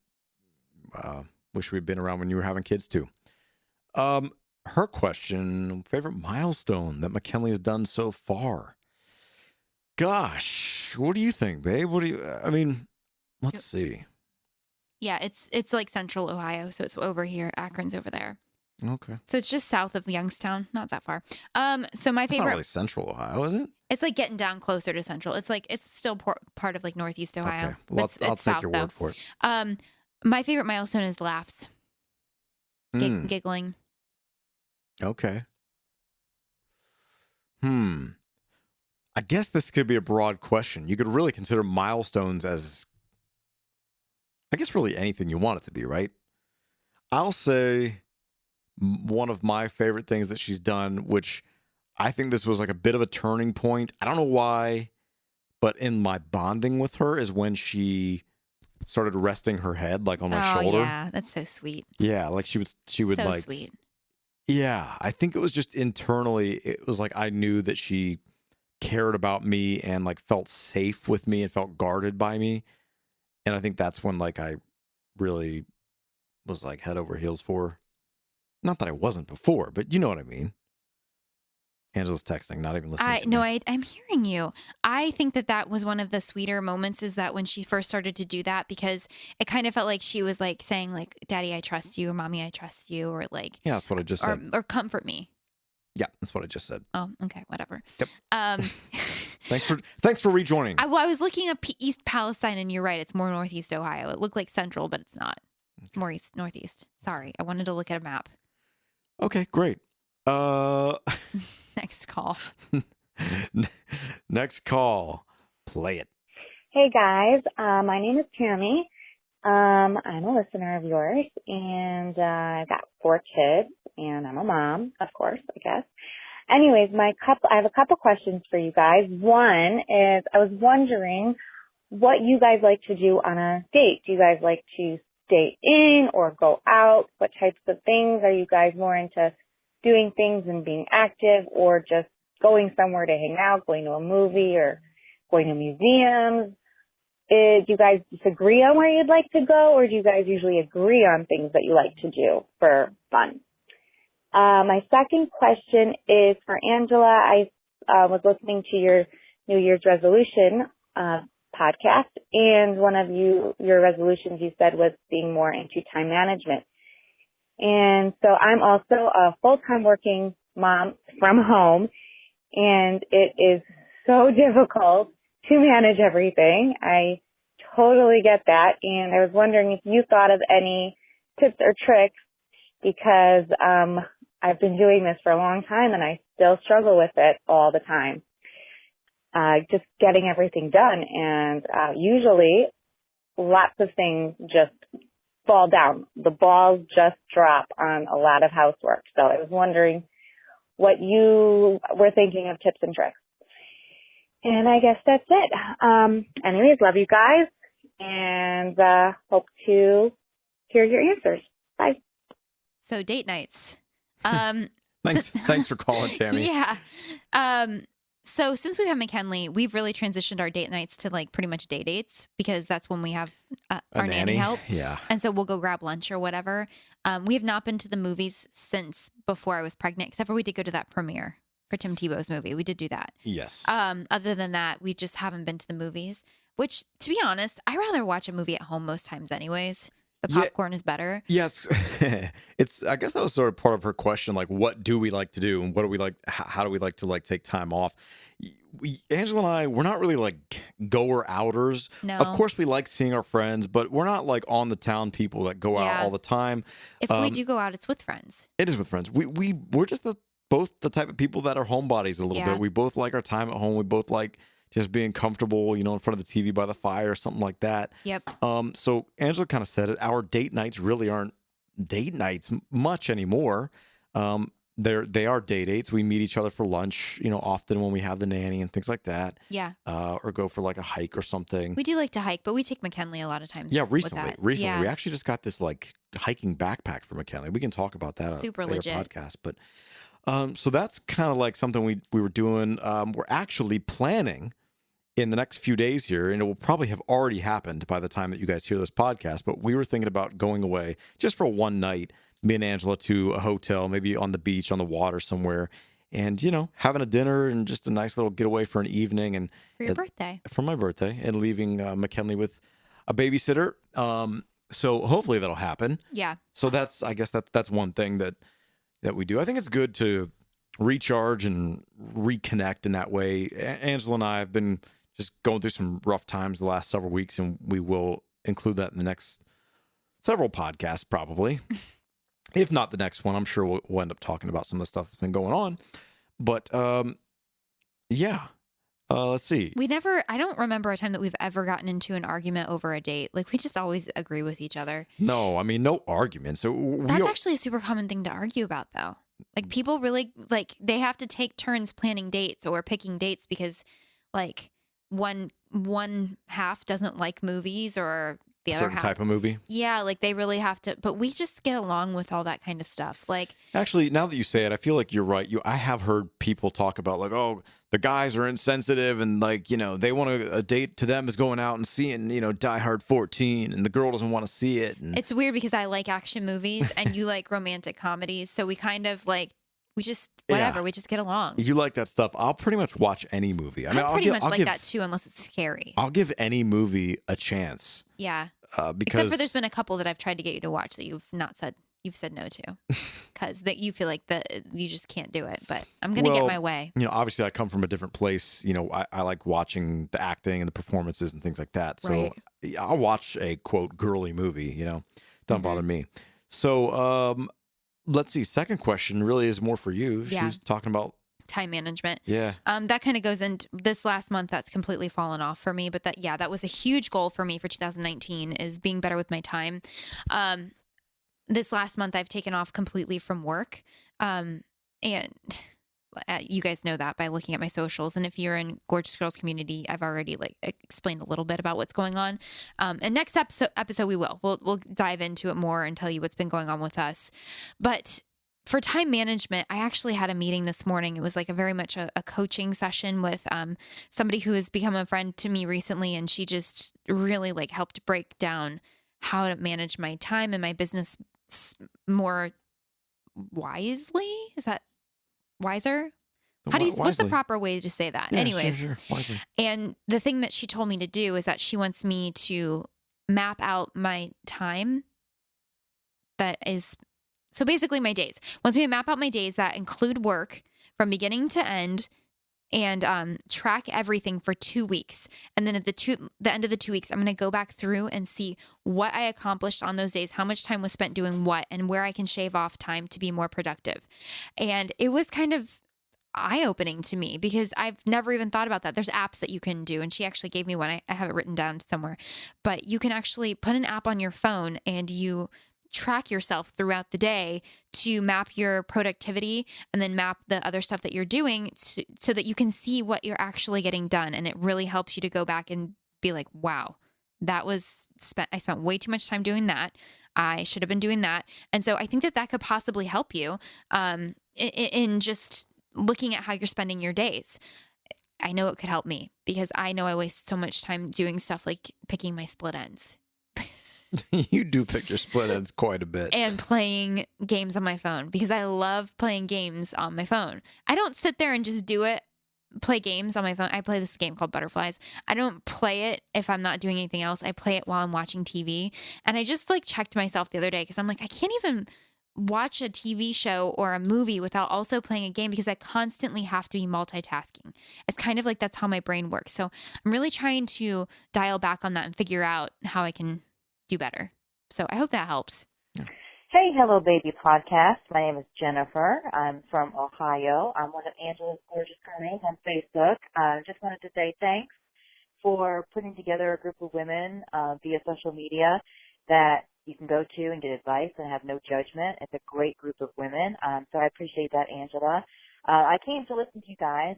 been around when you were having kids too. Her question, favorite milestone that McKinley has done so far. Gosh, what do you think, babe? Let's see. Yeah, it's like Central Ohio, so it's over here. Akron's over there. Okay. So it's just south of Youngstown, not that far. So my It's not favorite, really Central Ohio, is it? it's like getting down closer to Central. It's like it's still part of like Northeast Ohio. Okay. Well, But I'll it's take south, your though. word for it. My favorite milestone is laughs, giggling. Okay. I guess this could be a broad question. You could really consider milestones as, I guess, really anything you want it to be, right? I'll say one of my favorite things that she's done, which I think this was like a bit of a turning point. I don't know why, but in my bonding with her is when she started resting her head like on my shoulder. Yeah, that's so sweet. Yeah, like she would So like sweet. Yeah, I think it was just internally it was like I knew that she cared about me and like felt safe with me and felt guarded by me. And I think that's when like I really was like head over heels for her. Not that I wasn't before, but you know what I mean. Angela's texting, not even listening to me. I'm hearing you. I think that was one of the sweeter moments is that when she first started to do that, because it kind of felt like she was like saying like, Daddy, I trust you, or Mommy, I trust you, or like, Yeah, that's what I just said. or comfort me. Yeah, that's what I just said. Oh, okay, whatever. Yep. Um, Thanks for rejoining. I was looking up East Palestine, and you're right. It's more Northeast Ohio. It looked like Central, but it's not. It's more Northeast. Sorry, I wanted to look at a map. Okay, great. Next call. Next call. Play it. Hey guys, my name is Tammy. I'm a listener of yours, and I've got 4 kids, and I'm a mom, of course, I guess. Anyways, I have a couple questions for you guys. One is, I was wondering what you guys like to do on a date. Do you guys like to stay in or go out? What types of things? Are you guys more into doing things and being active, or just going somewhere to hang out, going to a movie or going to museums? Do you guys disagree on where you'd like to go, or do you guys usually agree on things that you like to do for fun? My second question is for Angela. I was listening to your New Year's resolution podcast, and one of your resolutions you said was being more into time management. And so I'm also a full-time working mom from home, and it is so difficult to manage everything. I totally get that, and I was wondering if you thought of any tips or tricks, because I've been doing this for a long time and I still struggle with it all the time. Just getting everything done, and usually lots of things just fall down. The balls just drop on a lot of housework. So I was wondering what you were thinking of tips and tricks. And I guess that's it. Anyways, love you guys, and hope to hear your answers. Bye. So date nights. Thanks for calling, Tammy. Yeah. So since we have McKinley, we've really transitioned our date nights to like pretty much day dates, because that's when we have our nanny help. Yeah. And so we'll go grab lunch or whatever. We have not been to the movies since before I was pregnant, except for we did go to that premiere for Tim Tebow's movie. We did do that. Yes. Other than that, we just haven't been to the movies, which, to be honest, I rather watch a movie at home most times anyways. The popcorn is better. Yes. I guess that was sort of part of her question. Like, what do we like to do? And what do we like? How do we like to like take time off? Angela and I, we're not really like goer outers. No. Of course, we like seeing our friends, but we're not like on the town people that go out all the time. If we do go out, it's with friends. It is with friends. We're just both the type of people that are homebodies a little bit. We both like our time at home. We both like just being comfortable, in front of the TV by the fire or something like that. Yep. So Angela kind of said it. Our date nights really aren't date nights much anymore. They are day dates. We meet each other for lunch, often when we have the nanny and things like that. Yeah. Or go for like a hike or something. We do like to hike, but we take McKinley a lot of times. Yeah, recently. Yeah. We actually just got this like hiking backpack for McKinley. We can talk about that Super on a later legit podcast. But so that's kind of like something we were doing. We're actually planning in the next few days here, and it will probably have already happened by the time that you guys hear this podcast, but we were thinking about going away just for one night, me and Angela, to a hotel, maybe on the beach, on the water somewhere, and, having a dinner and just a nice little getaway for an evening. And for your birthday. For my birthday, and leaving McKinley with a babysitter. So hopefully that'll happen. Yeah. So I guess that's one thing that we do. I think it's good to recharge and reconnect in that way. Angela and I have been just going through some rough times the last several weeks, and we will include that in the next several podcasts, probably. If not the next one, I'm sure we'll end up talking about some of the stuff that's been going on. But yeah, Let's see. I don't remember a time that we've ever gotten into an argument over a date. Like, we just always agree with each other. No, I mean, no arguments. So That's actually a super common thing to argue about, though. Like, people really, like, they have to take turns planning dates or picking dates because, like, one half doesn't like movies or the a other certain half. type of movie. Yeah, like, they really have to, but we just get along with all that kind of stuff. Like, Actually, now that you say it, I feel like you're right. I have heard people talk about like, oh, the guys are insensitive and like, they want a date to them is going out and seeing, Die Hard 14 and the girl doesn't want to see it. And it's weird because I like action movies and you like romantic comedies. So we kind of like, we just, whatever, we just get along. you like that stuff. I'll pretty much watch any movie. I mean, I pretty much like that too, unless it's scary. I'll give any movie a chance. Yeah. Because Except for there's been a couple that I've tried to get you to watch that you've said no to because that you feel like that you just can't do it. But I'm gonna get my way. Obviously I come from a different place. I like watching the acting and the performances and things like that. So Right. I'll watch a quote girly movie. Don't bother me. So let's see. Second question really is more for you. She Yeah. was talking about Time management. Yeah. That kind of goes into this last month. That's completely fallen off for me. But that was a huge goal for me for 2019 is being better with my time. This last month I've taken off completely from work. And you guys know that by looking at my socials. And if you're in Gorgeous Girls community, I've already explained a little bit about what's going on. And next episode we'll dive into it more and tell you what's been going on with us. But for time management, I actually had a meeting this morning. It was like very much a coaching session with somebody who has become a friend to me recently. And she just really helped break down how to manage my time and my business more wisely. Is that wiser? What's the proper way to say that? Yeah, Anyways, sure. Wisely. And the thing that she told me to do is that she wants me to map out my time so basically my days. Wants me to map out my days that include work from beginning to end and track everything for 2 weeks. And then at the end of the 2 weeks, I'm going to go back through and see what I accomplished on those days, how much time was spent doing what, and where I can shave off time to be more productive. And it was kind of eye-opening to me because I've never even thought about that. There's apps that you can do, and she actually gave me one. I have it written down somewhere. But you can actually put an app on your phone and you track yourself throughout the day to map your productivity and then map the other stuff that you're doing so that you can see what you're actually getting done. And it really helps you to go back and be like, wow, I spent way too much time doing that. I should have been doing that. And so I think that could possibly help you in just looking at how you're spending your days. I know it could help me because I know I waste so much time doing stuff like picking my split ends. You do pick your split ends quite a bit. And playing games on my phone because I love playing games on my phone. I don't sit there and just play games on my phone. I play this game called Butterflies. I don't play it if I'm not doing anything else. I play it while I'm watching TV. And I just checked myself the other day because I'm like, I can't even watch a TV show or a movie without also playing a game because I constantly have to be multitasking. It's kind of like that's how my brain works. So I'm really trying to dial back on that and figure out how I can do better. So I hope that helps. Hey, Hello Baby podcast. My name is Jennifer. I'm from Ohio. I'm one of Angela's gorgeous girls on Facebook. Just wanted to say thanks for putting together a group of women via social media that you can go to and get advice and have no judgment. It's a great group of women. So I appreciate that, Angela. I came to listen to you guys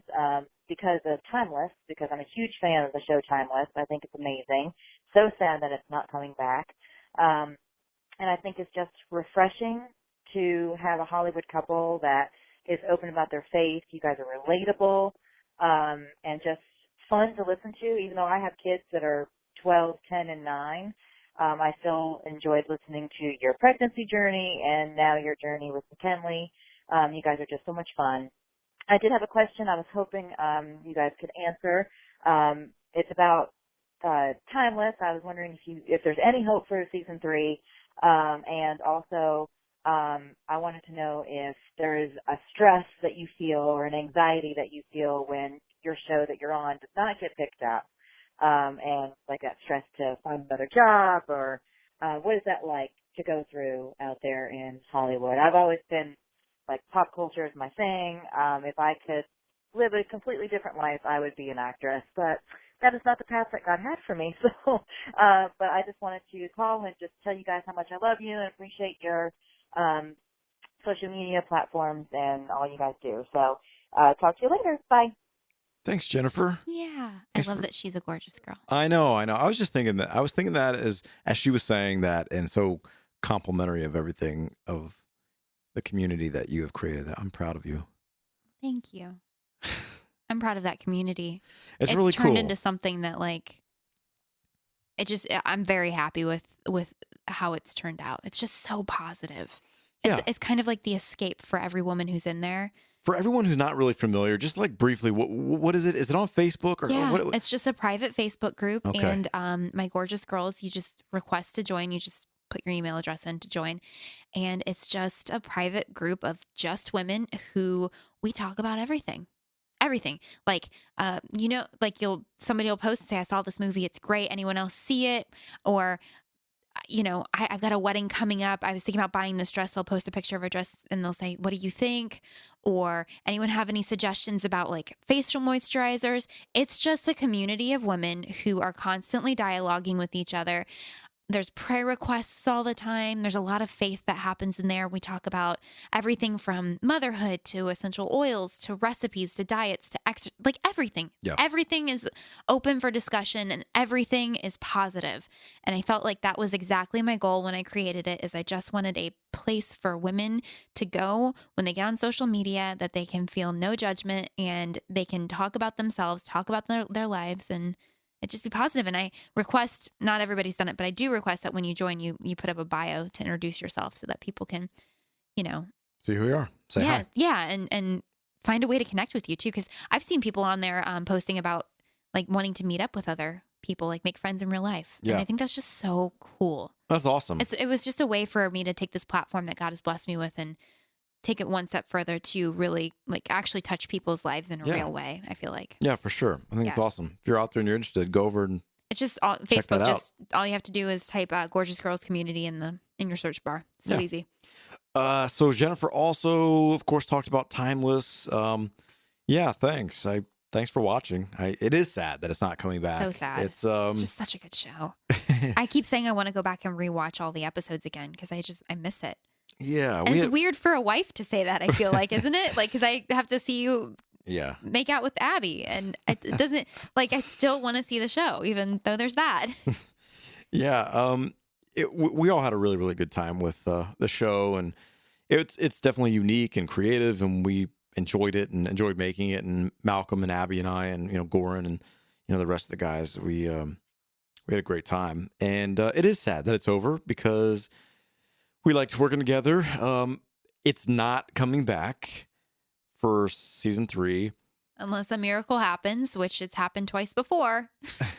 because of Timeless, because I'm a huge fan of the show Timeless. I think it's amazing. So sad that it's not coming back. And I think it's just refreshing to have a Hollywood couple that is open about their faith. You guys are relatable and just fun to listen to. Even though I have kids that are 12, 10, and 9, I still enjoyed listening to your pregnancy journey and now your journey with McKinley. You guys are just so much fun. I did have a question I was hoping you guys could answer. It's about Timeless. I was wondering if there's any hope for season 3. And also, I wanted to know if there is a stress that you feel or an anxiety that you feel when your show that you're on does not get picked up. And like that stress to find another job or what is that like to go through out there in Hollywood? I've always been like pop culture is my thing. If I could live a completely different life, I would be an actress. But that is not the path that God had for me. So, but I just wanted to call and just tell you guys how much I love you and appreciate your social media platforms and all you guys do. So, talk to you later. Bye. Thanks, Jennifer. Yeah. Thanks I love for- that she's a gorgeous girl. I know. I was just thinking that. I was thinking that as she was saying that, and so complimentary of everything of the community that you have created. That I'm proud of you. Thank you. I'm proud of that community. It's really turned cool. into something that I'm very happy with how it's turned out. It's just so positive. Yeah. It's kind of like the escape for every woman who's in there. For everyone who's not really familiar, just like briefly, what is it? Is it on Facebook or Yeah, what? it's just a private Facebook group. Okay. And my gorgeous girls, you just request to join. You just put your email address in to join. And it's just a private group of just women who we talk about everything. Everything. Like, somebody will post and say, I saw this movie. It's great. Anyone else see it? Or, I've got a wedding coming up. I was thinking about buying this dress. I'll post a picture of a dress and they'll say, what do you think? Or anyone have any suggestions about like facial moisturizers? It's just a community of women who are constantly dialoguing with each other. There's prayer requests all the time. There's a lot of faith that happens in there. We talk about everything from motherhood to essential oils to recipes to diets to like everything. Yeah. Everything is open for discussion and everything is positive. And I felt like that was exactly my goal when I created it, is I just wanted a place for women to go when they get on social media that they can feel no judgment and they can talk about themselves, talk about their lives, and it just be positive. And I request, not everybody's done it, but I do request that when you join, you put up a bio to introduce yourself so that people can, See who we are. Say hi. yeah, and find a way to connect with you too. Because I've seen people on there posting about like wanting to meet up with other people, like make friends in real life. Yeah. And I think that's just so cool. That's awesome. It was just a way for me to take this platform that God has blessed me with and take it one step further to really like actually touch people's lives in a real way, I feel like. Yeah, for sure. I think it's awesome. If you're out there and you're interested, go over and It's just check that Facebook. out. Just all you have to do is type "Gorgeous Girls Community" in your search bar. So easy. So Jennifer also, of course, talked about Timeless. Yeah, thanks. Thanks for watching. It is sad that it's not coming back. So sad. It's just such a good show. I keep saying I want to go back and rewatch all the episodes again because I miss it. Yeah, And it's weird for a wife to say that, I feel like, isn't it? Like, because I have to see you make out with Abby. And it doesn't, like, I still want to see the show, even though there's that. Yeah. We all had a really, really good time with the show. And it's definitely unique and creative. And we enjoyed it and enjoyed making it. And Malcolm and Abby and I and, Goran and, the rest of the guys, we had a great time. And it is sad that it's over because we liked working together. It's not coming back for season 3. Unless a miracle happens, which it's happened twice before.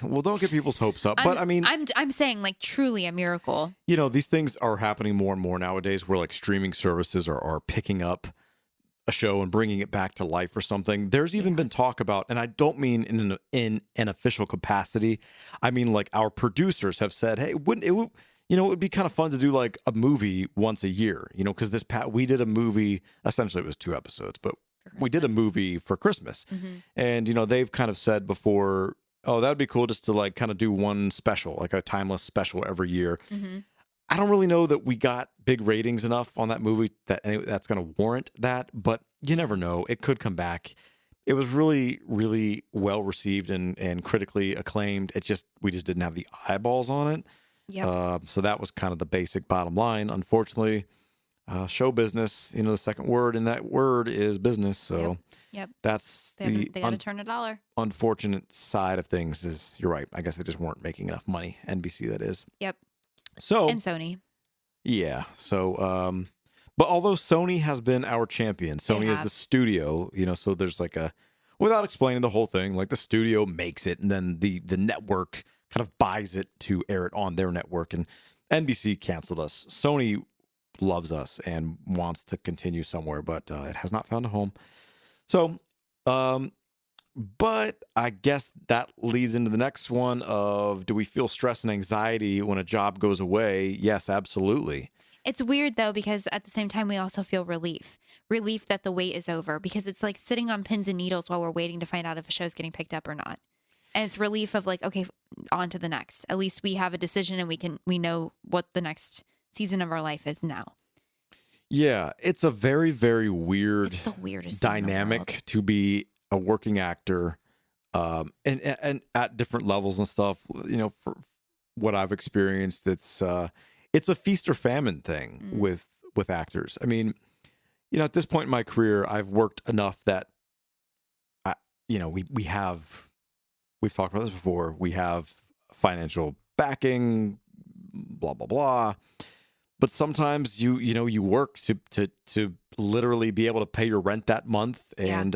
Well, don't get people's hopes up. But I mean, I'm saying like truly a miracle. These things are happening more and more nowadays where like streaming services are picking up a show and bringing it back to life or something. There's even been talk about, and I don't mean in an official capacity. I mean, like our producers have said, hey, it would be kind of fun to do like a movie once a year, because we did a movie, essentially it was 2 episodes, but we did a movie for Christmas. Mm-hmm. And, they've kind of said before, oh, that'd be cool just to like kind of do one special, like a Timeless special every year. Mm-hmm. I don't really know that we got big ratings enough on that movie that's going to warrant that, but you never know. It could come back. It was really, really well received and critically acclaimed. We just didn't have the eyeballs on it. Yep. So that was kind of the basic bottom line. Unfortunately, show business, the second word in that word is business. So Yep. that's They got to turn $1. unfortunate side of things is, you're right. I guess they just weren't making enough money. NBC, that is. Yep. So, And Sony. yeah. So, but although Sony has been our champion, Sony is the studio, so there's like without explaining the whole thing, like the studio makes it and then the network kind of buys it to air it on their network, and NBC canceled us. Sony loves us and wants to continue somewhere, but it has not found a home. So, but I guess that leads into the next one of, do we feel stress and anxiety when a job goes away? Yes, absolutely. It's weird though, because at the same time, we also feel relief that the wait is over, because it's like sitting on pins and needles while we're waiting to find out if a show's getting picked up or not. And it's relief of like, okay, on to the next. At least we have a decision and we know what the next season of our life is now. Yeah, it's a very, very weird It's the weirdest thing in the world. dynamic to be a working actor, and at different levels and stuff. You know, for what I've experienced, it's a feast or famine thing with actors. I mean, you know, at this point in my career, I've worked enough that we've talked about this before. We have financial backing, blah blah blah. But sometimes you work to literally be able to pay your rent that month, and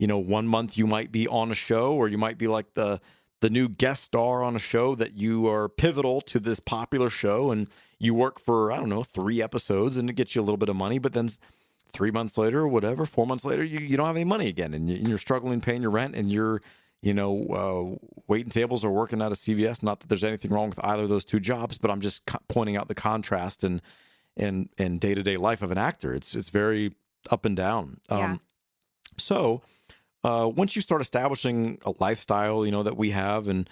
you know, one month you might be on a show, or you might be like the new guest star on a show that you are pivotal to this popular show, and you work for, I don't know, 3 episodes, and it gets you a little bit of money, but then 3 months later or whatever, 4 months later, you don't have any money again, and you're struggling paying your rent, and you're, you know, waiting tables or working out of CVS. Not that there's anything wrong with either of those 2 jobs, but I'm just pointing out the contrast in day-to-day life of an actor. It's very up and down. So once you start establishing a lifestyle, you know, that we have, and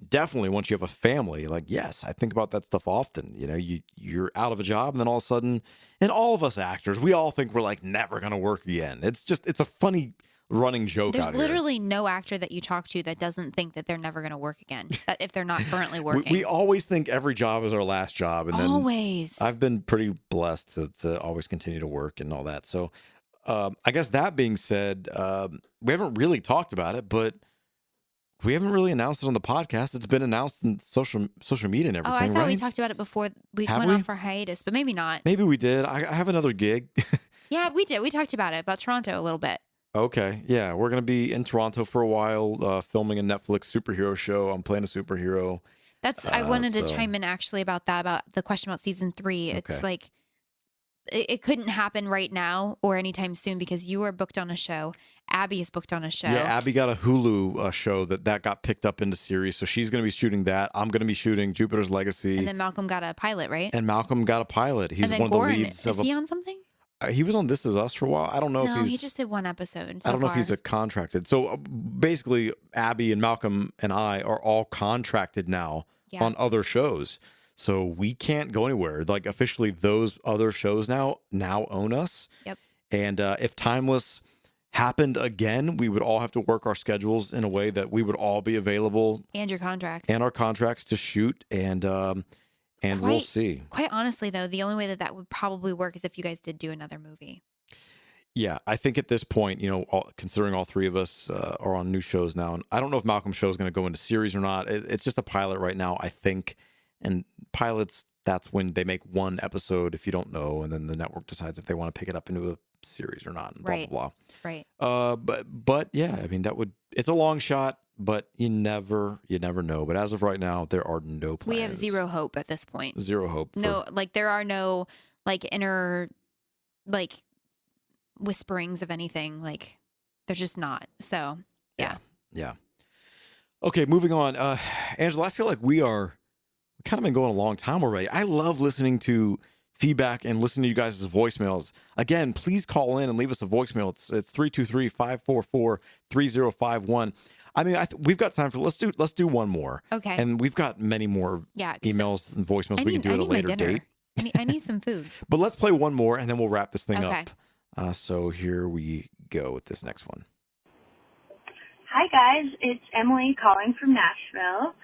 definitely once you have a family, like, yes, I think about that stuff often. You know, you're out of a job, and then all of a sudden, and all of us actors, we all think we're like never going to work again. It's a funny running joke. There's out here. literally no actor that you talk to that doesn't think that they're never going to work again, if they're not currently working. We always think every job is our last job, and always. I've been pretty blessed to always continue to work and all that. So I guess that being said, we haven't really talked about it, but we haven't really announced it on the podcast. It's been announced in social media and everything. Oh, I thought right? we talked about it before we Have went we? off for hiatus, but maybe not. Maybe we did. I have another gig. Yeah, we did. We talked about Toronto a little bit. Okay. Yeah. We're going to be in Toronto for a while, filming a Netflix superhero show. I'm playing a superhero. I wanted to chime in actually about the question about season 3. It's like, it couldn't happen right now or anytime soon because you are booked on a show. Abby is booked on a show. Yeah, Abby got a Hulu show that got picked up into series. So she's going to be shooting that. I'm going to be shooting Jupiter's Legacy. And then Malcolm got a pilot, right? And Malcolm got a pilot. He's and then one Goran, of the leads. Is he on something? He was on This Is Us for a while. I don't know if he's... he just did 1 episode so I don't know far. if he's a contracted. So basically, Abby and Malcolm and I are all contracted now on other shows. So we can't go anywhere. Like, officially, those other shows now own us. Yep. And if Timeless happened again, we would all have to work our schedules in a way that we would all be available. And your contracts. And our contracts to shoot. And we'll see. Quite honestly, though, the only way that would probably work is if you guys did do another movie. Yeah, I think at this point, you know, considering all 3 of us are on new shows now, and I don't know if Malcolm's show is going to go into series or not. It's just a pilot right now, I think. And pilots, that's when they make 1 episode, if you don't know, and then the network decides if they want to pick it up into a series or not, and blah, blah, blah. Right. But yeah, I mean, it's a long shot, but you never know. But as of right now, there are no plans. We have zero hope at this point. Zero hope. No, like there are no like inner like whisperings of anything. Like they're just not. So yeah. Okay, moving on. Angela, I feel like we've kind of been going a long time already. I love listening to feedback and listening to you guys' voicemails. Again, please call in and leave us a voicemail. It's 323-544-3051. I mean, we've got time for let's do one more. Okay. And we've got many more emails and voicemails we can do at a later date. I need some food. But let's play one more and then we'll wrap this thing up. So here we go with this next one. Hi guys, it's Emily calling from Nashville.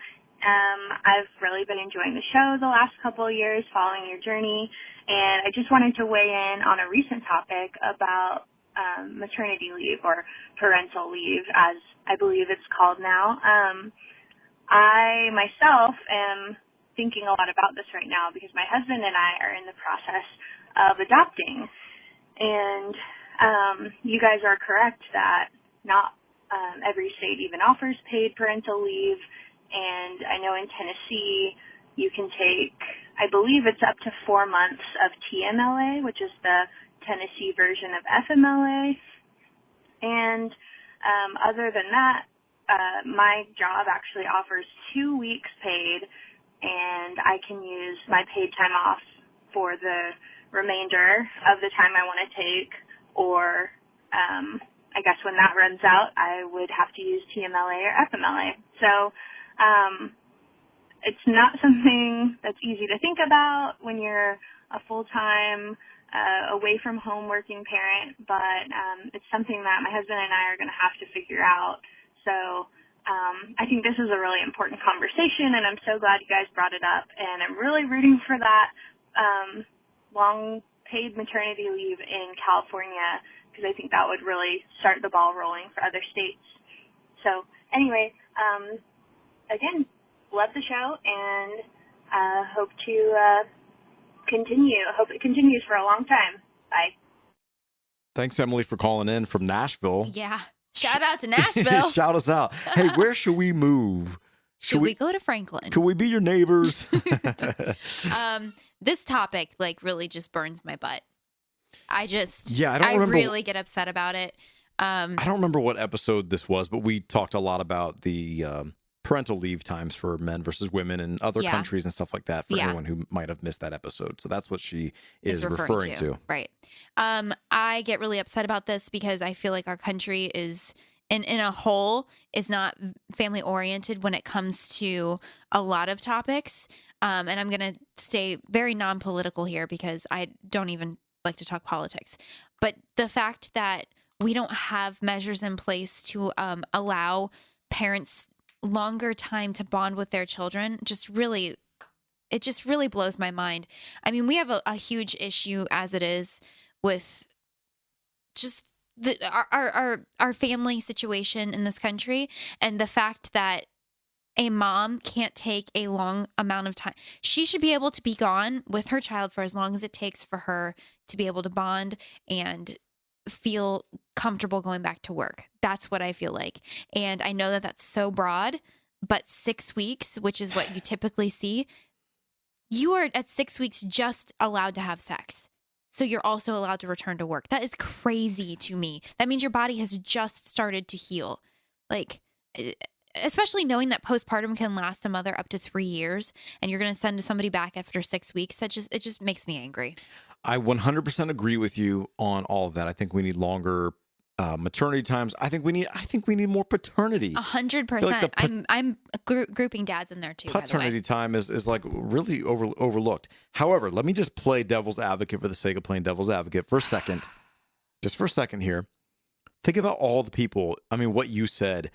I've really been enjoying the show the last couple of years, following your journey, and I just wanted to weigh in on a recent topic about maternity leave or parental leave, as I believe it's called now. I myself am thinking a lot about this right now because my husband and I are in the process of adopting, and you guys are correct that not every state even offers paid parental leave. And I know in Tennessee, you can take, I believe it's up to 4 months of TMLA, which is the Tennessee version of FMLA. And other than that, my job actually offers 2 weeks paid, and I can use my paid time off for the remainder of the time I want to take, or I guess when that runs out, I would have to use TMLA or FMLA. So it's not something that's easy to think about when you're a full-time, away from home working parent, but it's something that my husband and I are going to have to figure out. So I think this is a really important conversation, and I'm so glad you guys brought it up, and I'm really rooting for that long paid maternity leave in California, because I think that would really start the ball rolling for other states. So anyway, again, love the show, and hope to continue. Hope it continues for a long time. Bye. Thanks, Emily, for calling in from Nashville. Yeah. Shout out to Nashville. Shout us out. Hey, where should we move? Should we go to Franklin? Could we be your neighbors? This topic really just burns my butt. I remember, really get upset about it. I don't remember what episode this was, but we talked a lot about the parental leave times for men versus women in other countries and stuff like that for anyone who might have missed that episode. So that's what she is referring to. Right. I get really upset about this because I feel like our country is in a whole is not family oriented when it comes to a lot of topics. And I'm going to stay very non-political here because I don't even like to talk politics. But the fact that we don't have measures in place to allow parents longer time to bond with their children just really blows my mind. I mean, we have a huge issue as it is with just our family situation in this country, and the fact that a mom can't take a long amount of time. She should be able to be gone with her child for as long as it takes for her to be able to bond and feel comfortable going back to work. That's what I feel like. And I know that that's so broad, but 6 weeks, which is what you typically see, you are at 6 weeks just allowed to have sex. So you're also allowed to return to work. That is crazy to me. That means your body has just started to heal. Like, especially knowing that postpartum can last a mother up to 3 years and you're going to send somebody back after 6 weeks. It just makes me angry. I 100% agree with you on all of that. I think we need longer maternity times. I think we need more paternity. 100%. I'm grouping dads in there too. Paternity time is like really overlooked. However, let me just play devil's advocate for the sake of playing devil's advocate for a second. Just for a second here. Think about all the people. I mean, what you said.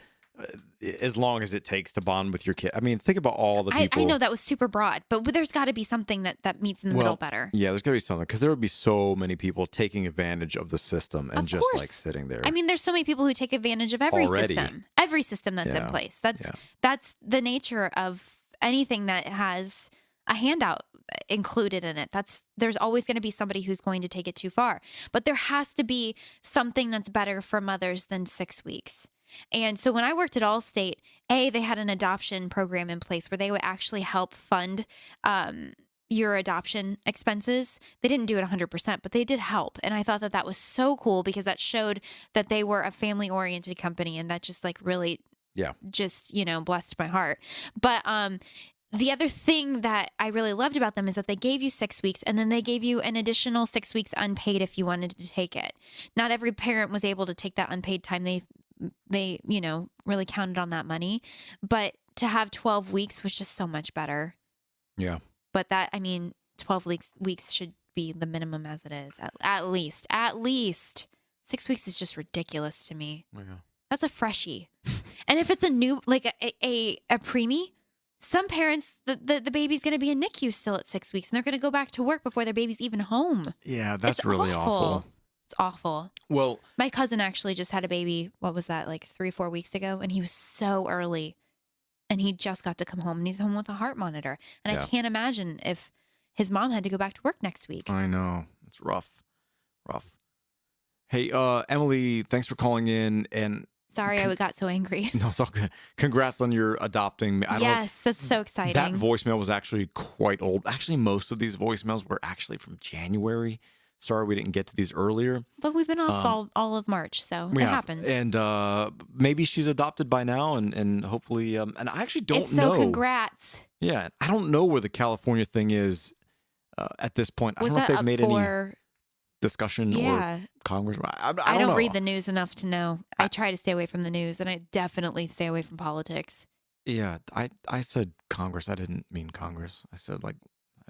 As long as it takes to bond with your kid. I mean, think about all the people. I know that was super broad, but there's got to be something that meets in the middle better. Yeah, there's got to be something, because there would be so many people taking advantage of the system and just like sitting there. I mean, there's so many people who take advantage of every system that's in place. That's the nature of anything that has a handout included in it. There's always going to be somebody who's going to take it too far, but there has to be something that's better for mothers than 6 weeks. And so when I worked at Allstate, they had an adoption program in place where they would actually help fund your adoption expenses. They didn't do it 100%, but they did help. And I thought that was so cool because that showed that they were a family-oriented company, and that just really just, blessed my heart. But the other thing that I really loved about them is that they gave you 6 weeks, and then they gave you an additional 6 weeks unpaid if you wanted to take it. Not every parent was able to take that unpaid time. They really counted on that money, but to have 12 weeks was just so much better. Yeah. But 12 weeks should be the minimum as it is. At least 6 weeks is just ridiculous to me. Yeah. That's a freshie. And if it's a new, like a preemie, some parents, the baby's going to be in NICU still at 6 weeks, and they're going to go back to work before their baby's even home. Yeah, that's really awful. It's awful. Well, my cousin actually just had a baby. What was that, like 3-4 weeks ago? And he was so early, and he just got to come home, and he's home with a heart monitor. And I can't imagine if his mom had to go back to work next week. I know. It's rough. Hey, Emily, thanks for calling in. And sorry, I got so angry. No, it's all good. Congrats on your adopting. Yes, that's so exciting. That voicemail was actually quite old. Actually, most of these voicemails were actually from January. Sorry we didn't get to these earlier. But we've been off all of March, so it happens. And maybe she's adopted by now, and hopefully, and I actually don't know. So congrats. Yeah, I don't know where the California thing is at this point. Was I don't know if that they've up made any for? discussion or Yeah, Congress. I I don't don't know. read the news enough to know. I try to stay away from the news, and I definitely stay away from politics. Yeah, I said Congress. I didn't mean Congress. I said I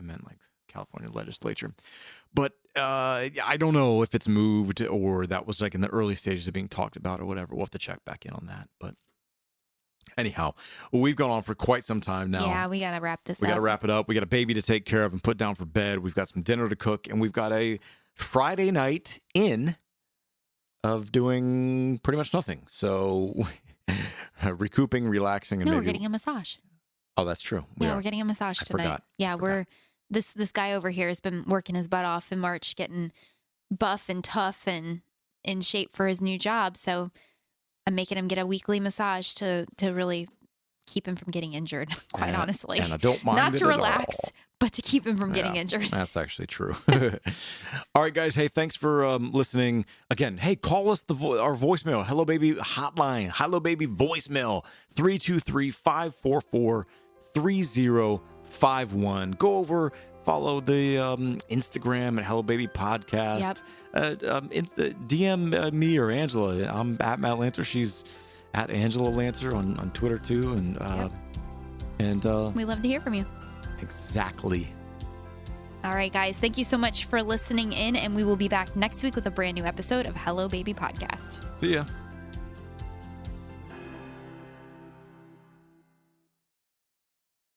meant California legislature. But I don't know if it's moved or that was in the early stages of being talked about or whatever. We'll have to check back in on that. But anyhow, we've gone on for quite some time now. Yeah, we gotta wrap this We up. got to wrap it up. We got a baby to take care of and put down for bed. We've got some dinner to cook, and we've got a Friday night in of doing pretty much nothing. So recouping, relaxing, and No, maybe we're getting a massage. Oh, that's true. Yeah, are. we're getting a massage I tonight. forgot. Yeah, we're this guy over here has been working his butt off in March, getting buff and tough and in shape for his new job. So I'm making him get a weekly massage to really keep him from getting injured, quite honestly. And I don't mind Not it to at relax, all. but to keep him from getting Yeah, injured. That's actually true. All right, guys. Hey, thanks for listening. Again, hey, call us our voicemail. Hello, baby hotline. Hello, baby voicemail. 323-544-3051. Go over, follow the Instagram at Hello Baby Podcast. Yep. DM me or Angela. I'm at Matt Lanter. She's at Angela Lanter on Twitter too. And We love to hear from you. exactly. All right, guys. Thank you so much for listening in, and we will be back next week with a brand new episode of Hello Baby Podcast. See ya.